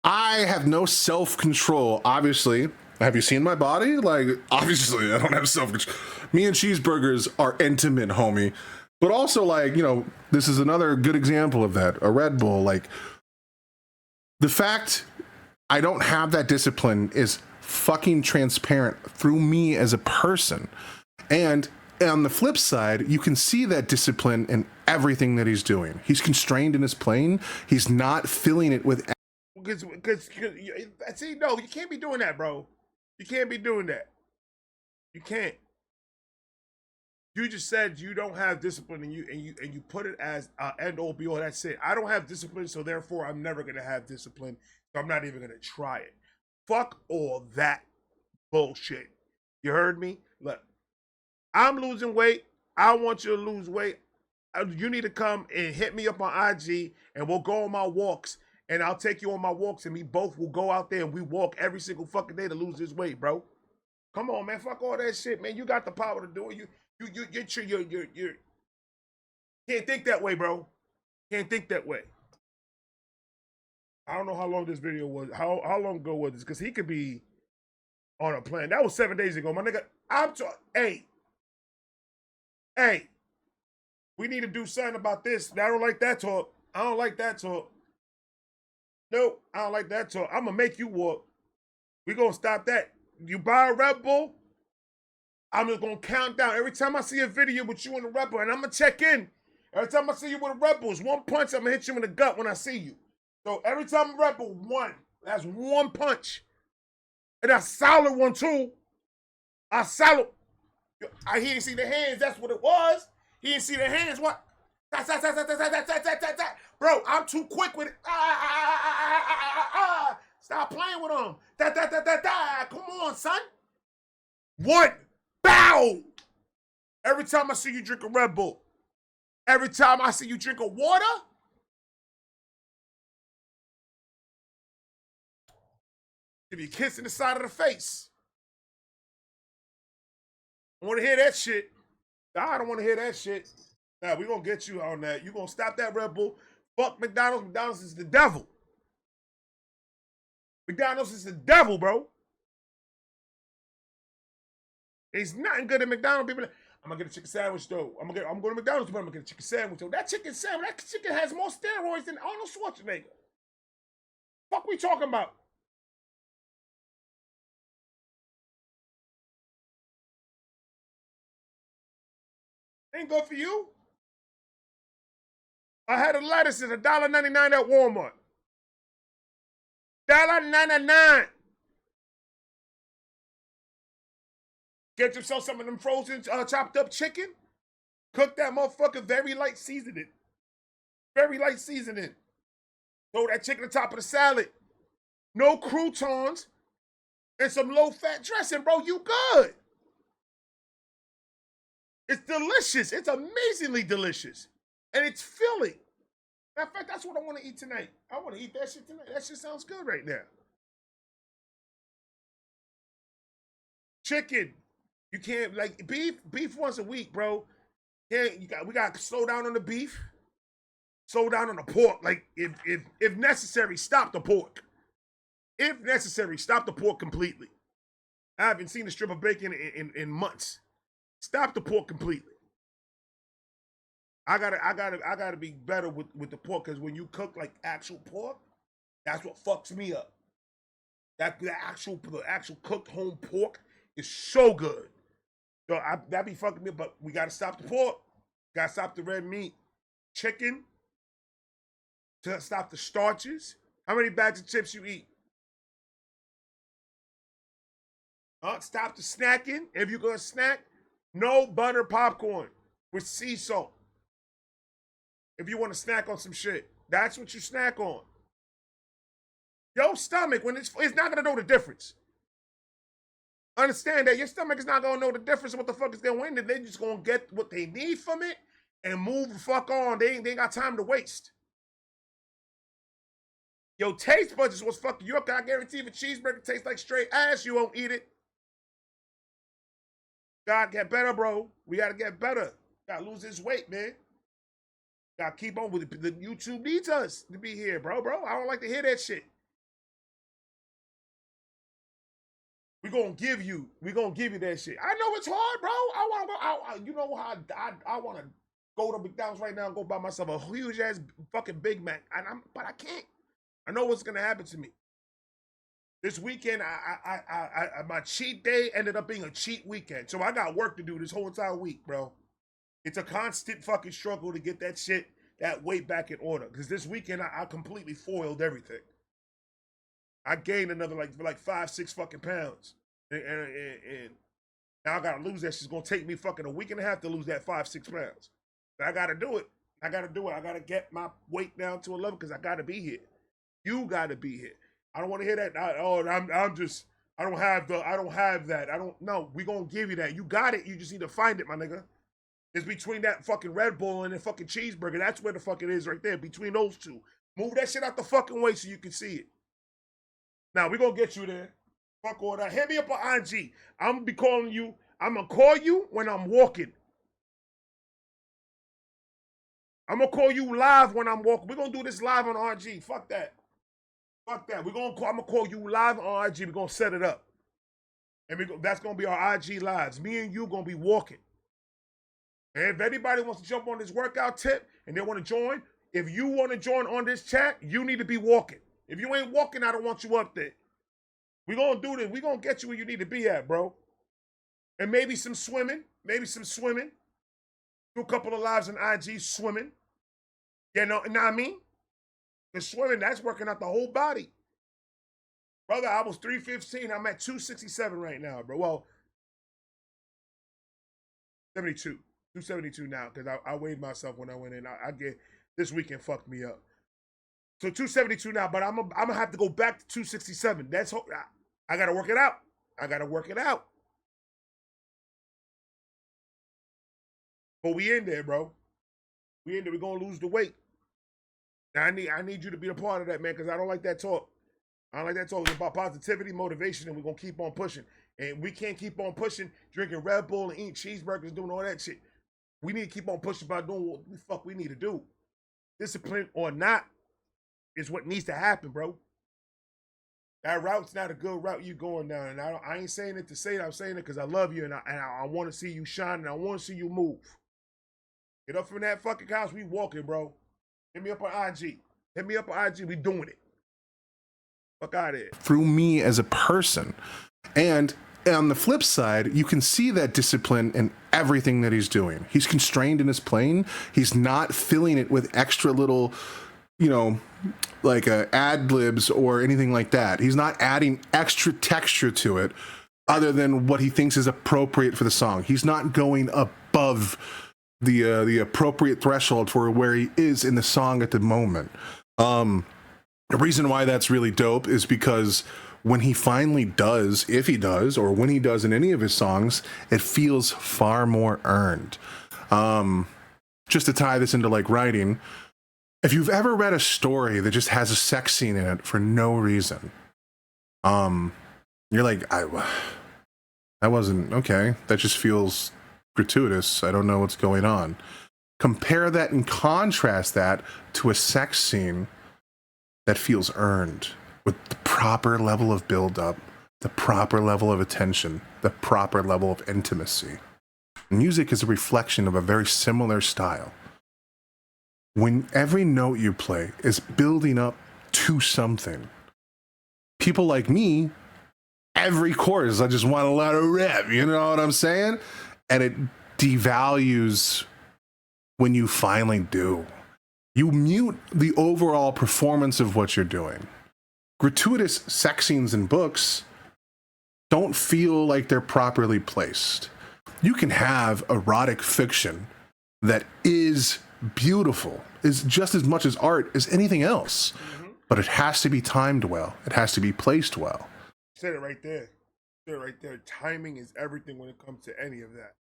[SPEAKER 2] I have no self-control, obviously. Have you seen my body? Like, obviously, I don't have self-control. Me and cheeseburgers are intimate, homie. But also, like, you know, this is another good example of that. A Red Bull, like, the fact I don't have that discipline is fucking transparent through me as a person. And on the flip side, you can see that discipline in everything that he's doing. He's constrained in his playing. He's not filling it with...
[SPEAKER 1] Because see, no, you can't be doing that, bro. You can't be doing that. You can't. You just said you don't have discipline, and you put it as end all be all. That's it. I don't have discipline, so therefore I'm never gonna have discipline. So I'm not even gonna try it. Fuck all that bullshit. You heard me? Look, I'm losing weight. I want you to lose weight. You need to come and hit me up on IG, and we'll go on my walks. And I'll take you on my walks, and we both will go out there and we walk every single fucking day to lose this weight, bro. Come on, man. Fuck all that shit, man. You got the power to do it. You can't think that way, bro. Can't think that way. I don't know how long this video was. How long ago was this? Because he could be on a plan. That was 7 days ago, my nigga. Hey. We need to do something about this. I don't like that talk. I don't like that talk. Nope, I don't like that talk. I'm gonna make you walk. We gonna stop that. You buy a Red Bull, I'm just gonna count down. Every time I see a video with you in a Red Bull, and I'm gonna check in. Every time I see you with a Red Bull, it's one punch, I'm gonna hit you in the gut when I see you. So every time a Red Bull, one. That's one punch. And a solid one too. A solid. He didn't see the hands, that's what it was. He didn't see the hands, what? Bro, I'm too quick with it. Stop playing with him. Come on, son. One. Bow. Every time I see you drink a Red Bull, every time I see you drink a water, give you a kiss in the side of the face. I want to hear that shit. I don't want to hear that shit. Now, we're going to get you on that. You're going to stop that Red Bull. Fuck McDonald's. McDonald's is the devil. McDonald's is the devil, bro. There's nothing good at McDonald's. People, I'm going to get a chicken sandwich, though. I'm going to McDonald's, but I'm going to get a chicken sandwich, though. That chicken has more steroids than Arnold Schwarzenegger. Fuck we talking about? Ain't good for you. I had a lettuce at $1.99 at Walmart. $1.99. Get yourself some of them frozen chopped up chicken. Cook that motherfucker very light seasoning. Very light seasoning. Throw that chicken on top of the salad. No croutons. And some low-fat dressing, bro. You good. It's delicious. It's amazingly delicious. And it's filling. Matter of fact, that's what I want to eat tonight. I want to eat that shit tonight. That shit sounds good right now. Chicken. You can't, like, beef once a week, bro. Yeah, we got to slow down on the beef. Slow down on the pork. Like, if necessary, stop the pork. If necessary, stop the pork completely. I haven't seen a strip of bacon in months. Stop the pork completely. I gotta be better with the pork, because when you cook like actual pork, that's what fucks me up. The actual cooked home pork is so good. So that be fucking me up, but we gotta stop the pork. Gotta stop the red meat. Chicken. To stop the starches. How many bags of chips you eat? Stop the snacking. If you're gonna snack, no butter popcorn with sea salt. If you want to snack on some shit, that's what you snack on. Your stomach, when it's not gonna know the difference. Understand that your stomach is not gonna know the difference of what the fuck is going in. They're just gonna get what they need from it and move the fuck on. They ain't got time to waste. Your taste buds is what's fucking you up. I guarantee if a cheeseburger tastes like straight ass, you won't eat it. Gotta get better, bro. We gotta get better. Gotta lose this weight, man. Gotta keep on with it. The YouTube needs us to be here, bro. I don't like to hear that shit. We gonna give you that shit. I know it's hard, bro. I wanna go. You know how I wanna go to McDonald's right now and go buy myself a huge ass fucking Big Mac, but I can't. I know what's gonna happen to me. This weekend, my cheat day ended up being a cheat weekend, so I got work to do this whole entire week, bro. It's a constant fucking struggle to get that weight back in order. Because this weekend, I completely foiled everything. I gained another like 5-6 fucking pounds, and now I gotta lose that. She's gonna take me fucking a week and a half to lose that 5-6 pounds. But I gotta do it. I gotta get my weight down to a level because I gotta be here. You gotta be here. I don't want to hear that. I don't have that. No, we gonna give you that. You got it. You just need to find it, my nigga. It's between that fucking Red Bull and the fucking cheeseburger. That's where the fuck it is right there. Between those two. Move that shit out the fucking way so you can see it. Now, we gonna get you there. Fuck all that. Hit me up on IG. I'm gonna be calling you. I'm gonna call you when I'm walking. I'm gonna call you live when I'm walking. We're gonna do this live on RG. Fuck that. Fuck that. I'm gonna call you live on IG. We're gonna set it up. And that's gonna be our IG lives. Me and you gonna be walking. And if anybody wants to jump on this workout tip and they want to join, if you want to join on this chat, you need to be walking. If you ain't walking, I don't want you up there. We're going to do this. We're going to get you where you need to be at, bro. And maybe some swimming. Do a couple of lives on IG swimming. You know what I mean? The swimming, that's working out the whole body. Brother, I was 315. I'm at 267 right now, bro. Well, 72. 272 now because I weighed myself when I went in. I get this weekend fucked me up. So 272 now, but I'm gonna have to go back to 267. I gotta work it out. But we in there, bro. We in there. We're gonna lose the weight. Now I need you to be a part of that, man, because I don't like that talk. It's about positivity, motivation, and we're gonna keep on pushing. And we can't keep on pushing, drinking Red Bull and eating cheeseburgers, doing all that shit. We need to keep on pushing by doing what the fuck we need to do. Discipline or not is what needs to happen, bro. That route's not a good route you going down. And I ain't saying it to say it. I'm saying it because I love you and I want to see you shine and I want to see you move. Get up from that fucking couch. We walking, bro. Hit me up on IG. We doing it. Fuck out of here.
[SPEAKER 2] Through me as a person. And on the flip side, you can see that discipline in everything that he's doing. He's constrained in his playing. He's not filling it with extra little, like ad libs or anything like that. He's not adding extra texture to it other than what he thinks is appropriate for the song. He's not going above the appropriate threshold for where he is in the song at the moment. The reason why that's really dope is because when he finally does, if he does, or when he does in any of his songs, it feels far more earned. Just to tie this into like writing, if you've ever read a story that just has a sex scene in it for no reason, you're like, I wasn't okay. That just feels gratuitous. I don't know what's going on. Compare that and contrast that to a sex scene that feels earned, with the proper level of build-up, the proper level of attention, the proper level of intimacy. Music is a reflection of a very similar style. When every note you play is building up to something, people like me, every chorus, I just want a lot of rep, you know what I'm saying? And it devalues when you finally do. You mute the overall performance of what you're doing. Gratuitous sex scenes in books don't feel like they're properly placed. You can have erotic fiction that is beautiful, is just as much as art as anything else, but it has to be timed well. It has to be placed well.
[SPEAKER 1] Said it right there. Timing is everything when it comes to any of that.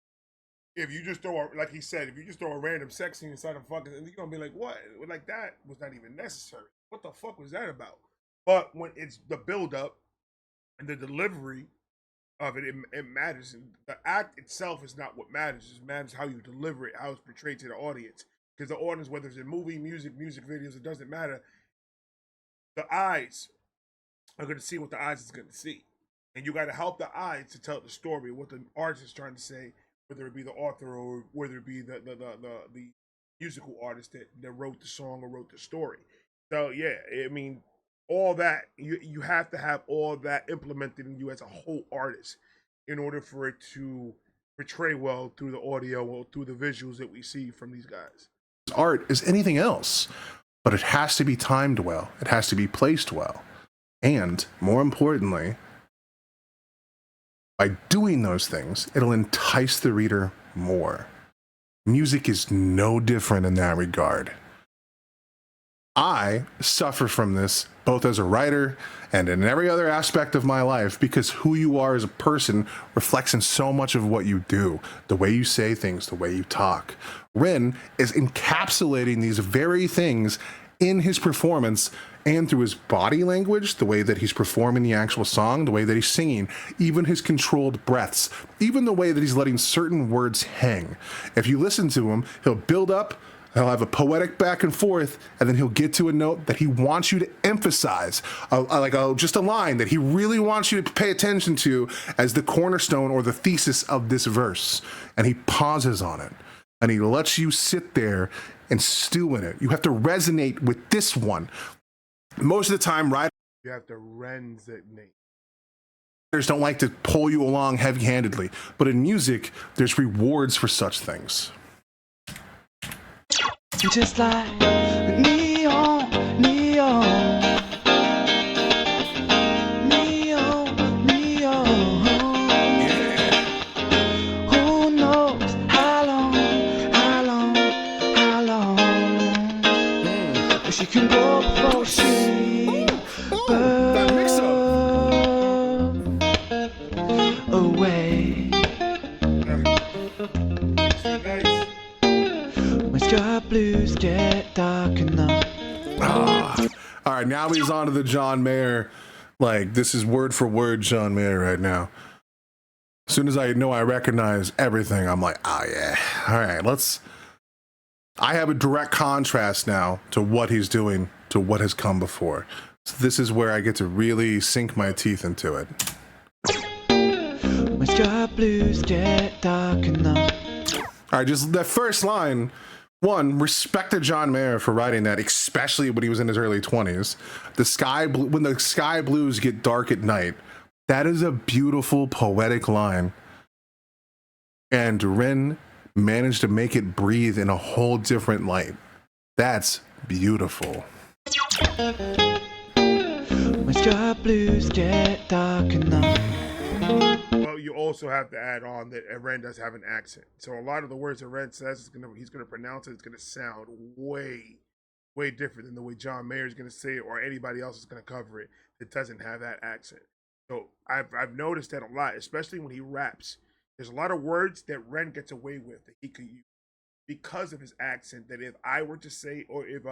[SPEAKER 1] If you just throw, like he said, if you just throw a random sex scene inside of fucking, you're gonna be like, what? Like that was not even necessary. What the fuck was that about? But when it's the build-up and the delivery of it. It matters. And the act itself is not what matters. It matters how you deliver it, how it's portrayed to the audience. Because the audience, whether it's in movie, music videos, it doesn't matter. The eyes are going to see what the eyes is going to see. And you got to help the eyes to tell the story, what the artist is trying to say, whether it be the author or whether it be the musical artist that wrote the song or wrote the story. So yeah, I mean, all that you have to have all that implemented in you as a whole artist in order for it to portray well through the audio or through the visuals that we see from these guys.
[SPEAKER 2] Art is anything else, but it has to be timed well. It has to be placed well. And more importantly, by doing those things, it'll entice the reader more. Music is no different in that regard. I suffer from this both as a writer and in every other aspect of my life because who you are as a person reflects in so much of what you do, the way you say things, the way you talk. Ren is encapsulating these very things in his performance and through his body language, the way that he's performing the actual song, the way that he's singing, even his controlled breaths, even the way that he's letting certain words hang. If you listen to him, he'll build up, he'll have a poetic back and forth, and then he'll get to a note that he wants you to emphasize, just a line that he really wants you to pay attention to as the cornerstone or the thesis of this verse. And he pauses on it, and he lets you sit there and stew in it. You have to resonate with this one. Most of the time, writers
[SPEAKER 1] You have to resonate.
[SPEAKER 2] don't like to pull you along heavy-handedly, but in music, there's rewards for such things.
[SPEAKER 4] Just like neon, neon, neon, neon. Who knows how long, how long, how long? But she can go before she burns away. Sky blues get dark enough.
[SPEAKER 2] All right, now he's on to the John Mayer. Like, this is word for word John Mayer right now. As soon as I know I recognize everything, I'm like, oh yeah. All right, I have a direct contrast now to what he's doing to what has come before. So this is where I get to really sink my teeth into it.
[SPEAKER 4] When sky blues get dark enough.
[SPEAKER 2] All right, just that first line. One, respect to John Mayer for writing that, especially when he was in his early 20s. When the sky blues get dark at night, that is a beautiful poetic line. And Ren managed to make it breathe in a whole different light. That's beautiful.
[SPEAKER 4] When sky blues get dark enough.
[SPEAKER 1] Well, you also have to add on that Ren does have an accent. So a lot of the words that Ren says, he's going to pronounce it, it's going to sound way, way different than the way John Mayer is going to say it or anybody else is going to cover it that doesn't have that accent. So I've noticed that a lot, especially when he raps. There's a lot of words that Ren gets away with that he could use because of his accent, that if I were to say, or if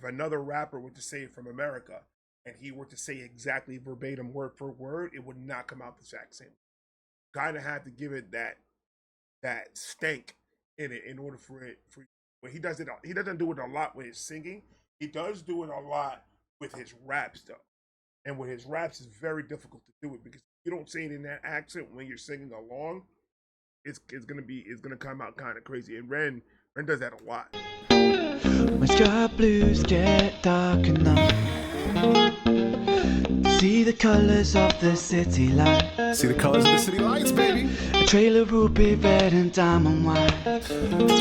[SPEAKER 1] another rapper were to say it from America, and he were to say exactly verbatim word for word, it would not come out the exact same. Kind of have to give it that stank in it in order for it. But he doesn't do it a lot with his singing. He does do it a lot with his raps though, and with his raps it's very difficult to do it because if you don't say it in that accent when you're singing along, it's gonna come out kind of crazy. And Ren does that a lot.
[SPEAKER 4] When sky blues get dark enough. See the colors of the city lights.
[SPEAKER 2] See the colors of the city lights, baby.
[SPEAKER 4] A trail of ruby red and diamond white.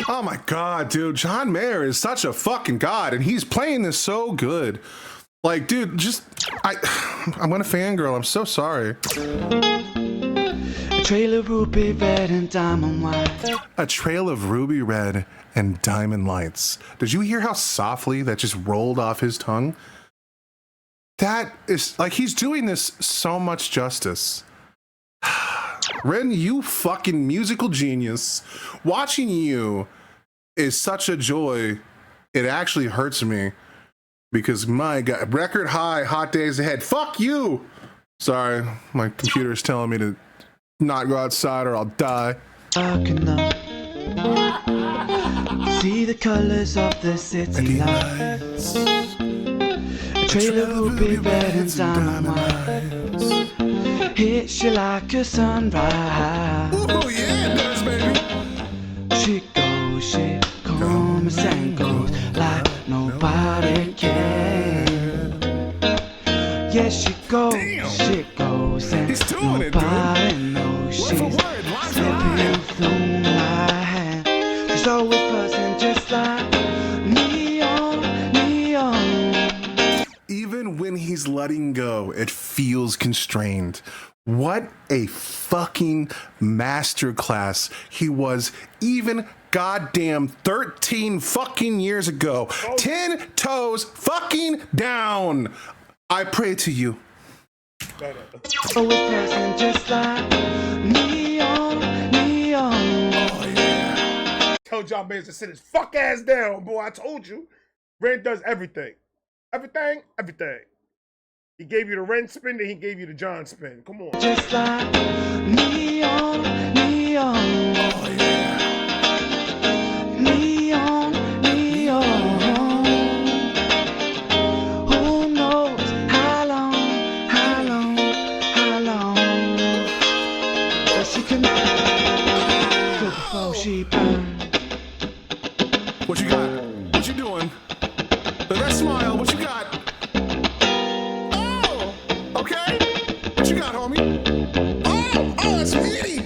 [SPEAKER 2] Oh my god, dude. John Mayer is such a fucking god, and he's playing this so good. Like, dude, I'm gonna fangirl. I'm so sorry.
[SPEAKER 4] A trail of ruby red and diamond white.
[SPEAKER 2] A trail of ruby red and diamond lights. Did you hear how softly that just rolled off his tongue? That is, like, he's doing this so much justice. Ren, you fucking musical genius. Watching you is such a joy. It actually hurts me because, my God, record high, hot days ahead. Fuck you. Sorry, my computer is telling me to Not go outside or I'll die.
[SPEAKER 4] Dark enough. See the colors of the city lights. A trailer will be red and dynamite. Hits you like a sunrise.
[SPEAKER 2] Oh yeah, it does, baby.
[SPEAKER 4] She comes and goes like nobody can. Yes, she goes, she goes, and
[SPEAKER 2] He's doing it,
[SPEAKER 4] nobody
[SPEAKER 2] dude.
[SPEAKER 4] knows she's
[SPEAKER 2] Word for word, line for
[SPEAKER 4] slipping
[SPEAKER 2] line.
[SPEAKER 4] through my hand. She's always buzzing just like neon, neon.
[SPEAKER 2] Even when he's letting go, it feels constrained. What a fucking masterclass he was even goddamn 13 fucking years ago. 10 toes fucking down. I pray to you.
[SPEAKER 4] Always buzzing just like neon, neon.
[SPEAKER 1] Tell John Baez to sit his fuck ass down, boy. I told you. Ren does everything. Everything. He gave you the Ren spin, then he gave you the John spin. Come on.
[SPEAKER 4] Just like neon, neon. Neon, neon. Who knows how long, how long, how long that she can go before she burns.
[SPEAKER 2] What you got? What you doing? That smile, what you got? Oh, okay. What you got, homie? Oh, that's meaty.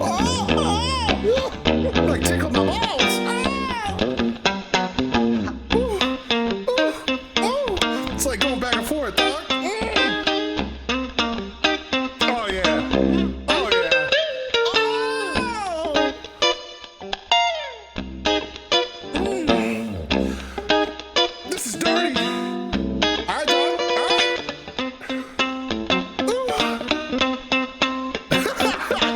[SPEAKER 2] Oh, like tickled my balls. Oh. It's like going back and forth, dog. Oh, yeah. Oh, yeah. This is dirty. All right, dog. All right. Ooh.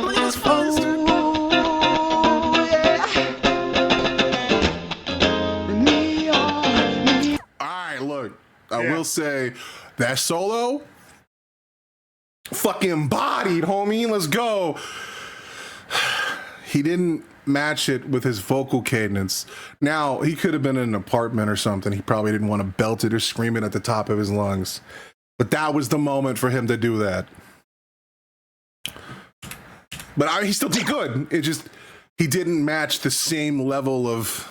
[SPEAKER 2] Look at this face, dude.
[SPEAKER 4] Oh, yeah. Neon, neon.
[SPEAKER 2] All right, look. I will say that solo fucking bodied, homie. Let's go. He didn't match it with his vocal cadence. Now, he could have been in an apartment or something. He probably didn't want to belt it or scream it at the top of his lungs. But that was the moment for him to do that. But he still did good. It just, he didn't match the same level of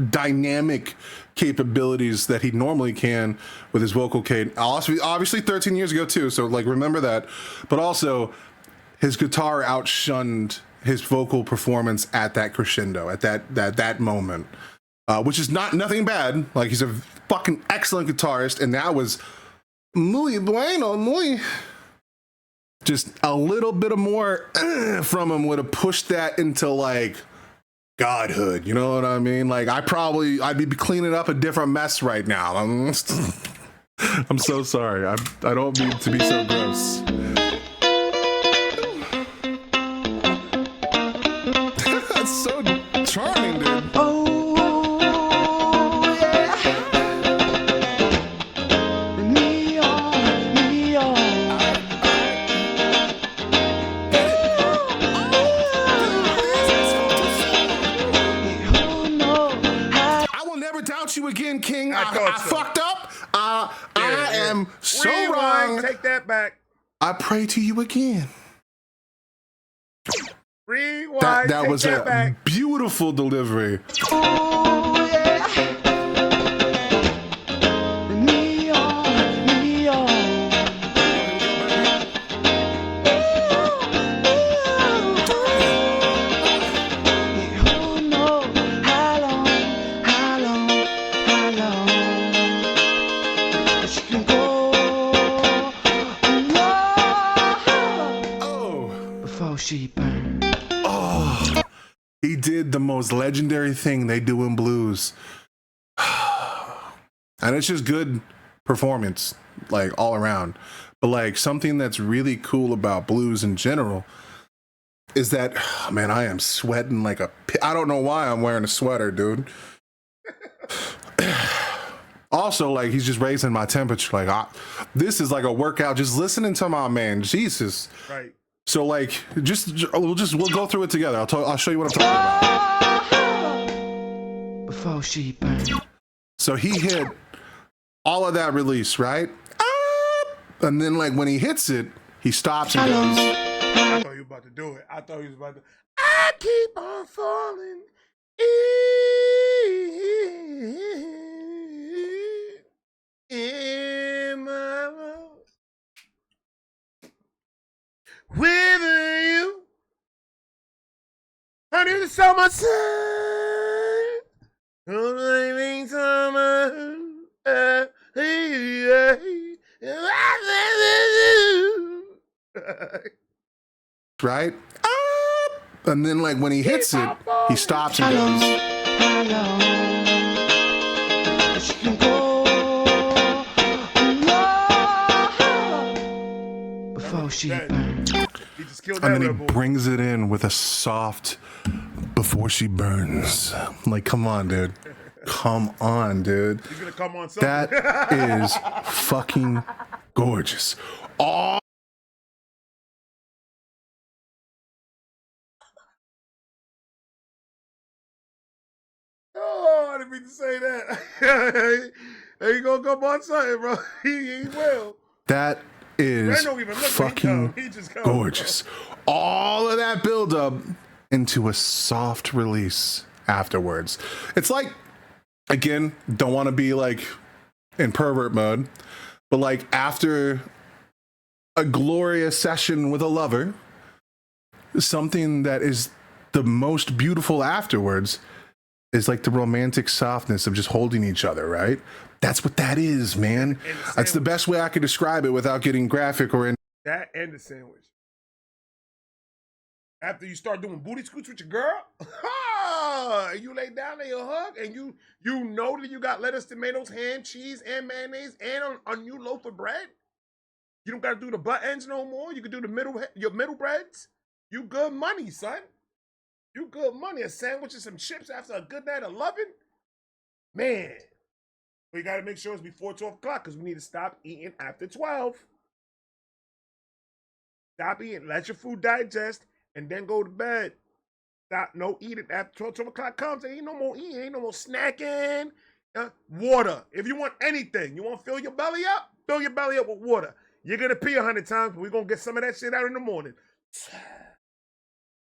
[SPEAKER 2] dynamic capabilities that he normally can with his vocal cadence. Obviously 13 years ago too, so like remember that. But also, his guitar outshunned his vocal performance at that crescendo, at that moment, which is nothing bad. Like, he's a fucking excellent guitarist, and that was muy bueno, muy. Just a little bit of more from him would have pushed that into like godhood. You know what I mean? Like, I'd be cleaning up a different mess right now. I'm so sorry. I don't mean to be so gross. That's so charming, dude.
[SPEAKER 4] Oh, yeah. Neon, neon. Who knows how
[SPEAKER 2] I will never doubt you again, King.
[SPEAKER 1] I thought
[SPEAKER 2] I
[SPEAKER 1] so.
[SPEAKER 2] fucked up. I am so
[SPEAKER 1] Rewind,
[SPEAKER 2] wrong.
[SPEAKER 1] Take that back.
[SPEAKER 2] I pray to you again.
[SPEAKER 1] Rewind.
[SPEAKER 2] That
[SPEAKER 1] take
[SPEAKER 2] was
[SPEAKER 1] that
[SPEAKER 2] a
[SPEAKER 1] back.
[SPEAKER 2] beautiful delivery.
[SPEAKER 4] oh, yeah. Neon, neon. Who knows how long that she can go before she burns.
[SPEAKER 2] He did the most legendary thing they do in blues. And it's just good performance, like, all around. But, like, something that's really cool about blues in general is that, man, I am sweating like I don't know why I'm wearing a sweater, dude. Also, like, he's just raising my temperature. Like, this is like a workout. Just listening to my man, Jesus.
[SPEAKER 1] Right.
[SPEAKER 2] So, like, we'll go through it together. I'll show you what I'm talking about.
[SPEAKER 4] Before she burned.
[SPEAKER 2] So he hit all of that release, right? And then, like, when he hits it, he stops and goes.
[SPEAKER 1] I thought you were about to do it. I thought he was about to. I keep on falling in my love with you. Honey, the summer sun. Only summer.
[SPEAKER 2] Right? And then, like, when he hits it, he stops and goes.
[SPEAKER 4] Before she burned.
[SPEAKER 1] He just killed
[SPEAKER 2] And
[SPEAKER 1] that
[SPEAKER 2] then he
[SPEAKER 1] rebel.
[SPEAKER 2] brings it in with a soft "Before she burns." Like, come on, dude. Come on, dude.
[SPEAKER 1] He's gonna come on something.
[SPEAKER 2] That is fucking gorgeous. Oh.
[SPEAKER 1] Oh, I didn't mean to say that. There you gonna come on something, bro. He will.
[SPEAKER 2] That is
[SPEAKER 1] don't even look,
[SPEAKER 2] fucking
[SPEAKER 1] he just comes,
[SPEAKER 2] gorgeous. All of that buildup into a soft release afterwards. It's like, again, don't want to be like in pervert mode, but like after a glorious session with a lover, something that is the most beautiful afterwards is like the romantic softness of just holding each other, right? That's what that is, man. That's the best way I could describe it without getting graphic or in.
[SPEAKER 1] That and the sandwich. After you start doing booty scoots with your girl, you lay down and you hug, and you know that you got lettuce, tomatoes, ham, cheese, and mayonnaise, and a new loaf of bread. You don't got to do the butt ends no more. You can do your middle breads. You good money, son. You good money. A sandwich and some chips after a good night of loving. Man, we got to make sure it's before 12 o'clock because we need to stop eating after 12. Stop eating. Let your food digest and then go to bed. Stop. No eating after 12 o'clock comes. There ain't no more eating. Ain't no more snacking. Water. If you want anything, you want to fill your belly up? Fill your belly up with water. You're going to pee 100 times, but we're going to get some of that shit out in the morning.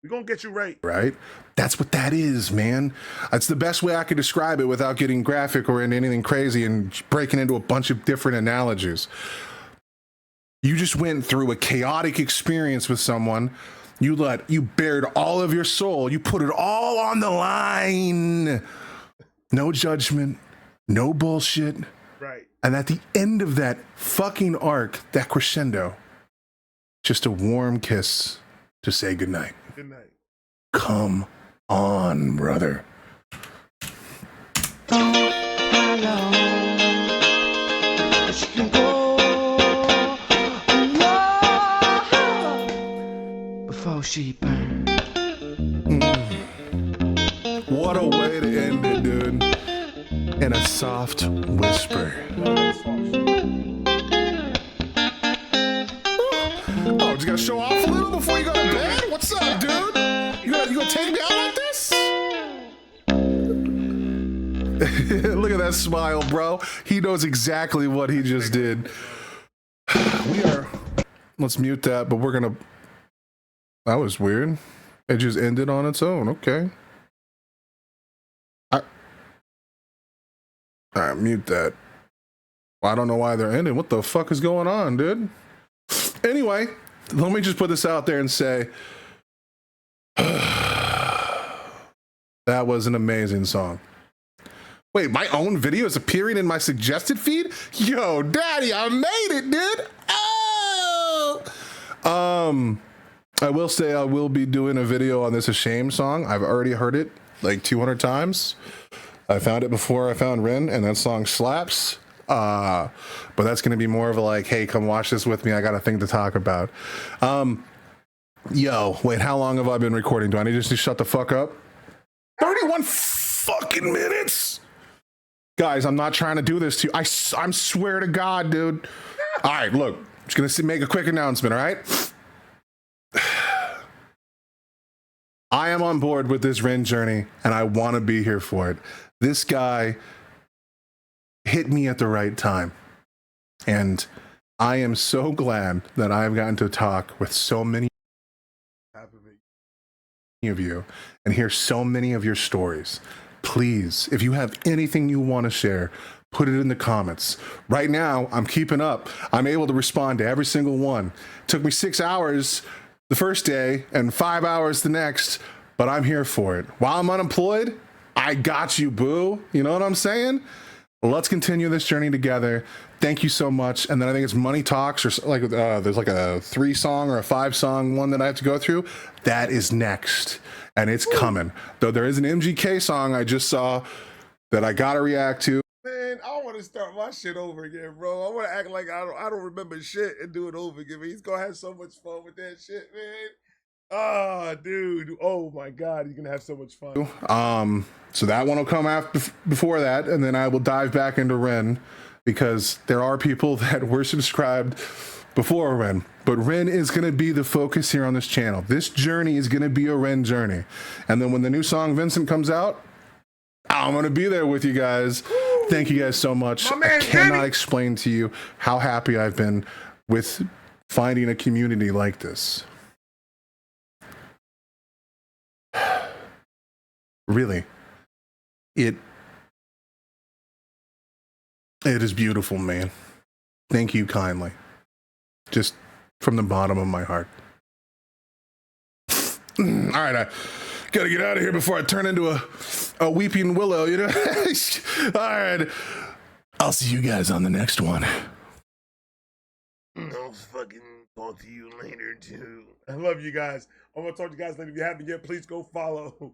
[SPEAKER 1] We're going to get you right.
[SPEAKER 2] Right? That's what that is, man. That's the best way I could describe it without getting graphic or into anything crazy and breaking into a bunch of different analogies. You just went through a chaotic experience with someone. You bared all of your soul. You put it all on the line. No judgment, no bullshit.
[SPEAKER 1] Right.
[SPEAKER 2] And at the end of that fucking arc, that crescendo, just a warm kiss to say goodnight.
[SPEAKER 1] Good night.
[SPEAKER 2] Come on, brother.
[SPEAKER 4] Before she burned.
[SPEAKER 2] What a way to end it, dude. In a soft whisper. Oh, just gotta show off a little before you go to bed? What's up, dude? You gonna take me out like this? Look at that smile, bro. He knows exactly what he just did. Let's mute that, but we're gonna. That was weird. It just ended on its own. Okay. All right, mute that. Well, I don't know why they're ending. What the fuck is going on, dude? Anyway, let me just put this out there and say that was an amazing song. Wait, my own video is appearing in my suggested feed? Yo, daddy, I made it, dude. Oh! I will say I will be doing a video on this A Shame song. I've already heard it like 200 times. I found it before I found Ren, and that song slaps. But that's going to be more of a like, hey, come watch this with me. I got a thing to talk about. Yo, wait, how long have I been recording? Do I need to just shut the fuck up? 31 fucking minutes? Guys, I'm not trying to do this to you. I'm swear to God, dude. All right, look, I'm just gonna make a quick announcement, all right? I am on board with this Ren journey, and I want to be here for it. This guy hit me at the right time, and I am so glad that I've gotten to talk with so many of you and hear so many of your stories. Please, if you have anything you want to share, put it in the comments. Right now, I'm keeping up. I'm able to respond to every single one. It took me 6 hours the first day and 5 hours the next, but I'm here for it. While I'm unemployed, I got you, boo. You know what I'm saying? Let's continue this journey together. Thank you so much. And then I think it's Money Talks, or like there's like a 3-song or a 5-song one that I have to go through. That is next, and it's coming. Though there is an MGK song I just saw that I gotta react to.
[SPEAKER 1] Man, I want to start my shit over again, bro. I want to act like I don't remember shit and do it over again. He's gonna have so much fun with that shit, man. Ah, dude. Oh my God, you're gonna have so much fun.
[SPEAKER 2] So that one will come after, before that, and then I will dive back into Ren, because there are people that were subscribed before Ren, but Ren is going to be the focus here on this channel. This journey is going to be a Ren journey, and then when the new song Vincent comes out, I'm going to be there with you guys. Thank you guys so much. I cannot explain to you how happy I've been with finding a community like this. Really, it is beautiful, man. Thank you kindly. Just from the bottom of my heart. All right, I gotta get out of here before I turn into a weeping willow, you know? All right, I'll see you guys on the next one.
[SPEAKER 1] I'll fucking talk to you later, too. I love you guys. I'm gonna talk to you guys later. If you haven't yet, please go follow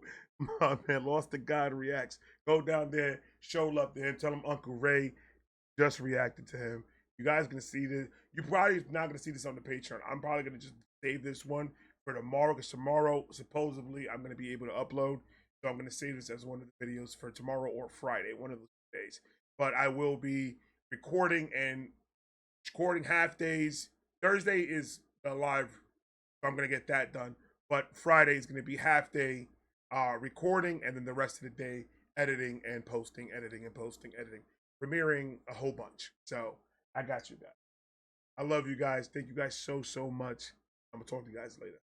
[SPEAKER 1] my man, Lost to God Reacts. Go down there, show love to him, tell him Uncle Ray just reacted to him. You guys gonna see this. You're probably not gonna see this on the Patreon. I'm probably gonna just save this one for tomorrow, because tomorrow, supposedly, I'm gonna be able to upload. So I'm gonna save this as one of the videos for tomorrow or Friday, one of those days. But I will be recording half days. Thursday is the live, so I'm gonna get that done. But Friday is gonna be half day recording, and then the rest of the day editing and posting, editing, premiering a whole bunch. So I got you guys. I love you guys. Thank you guys so much. I'm gonna talk to you guys later.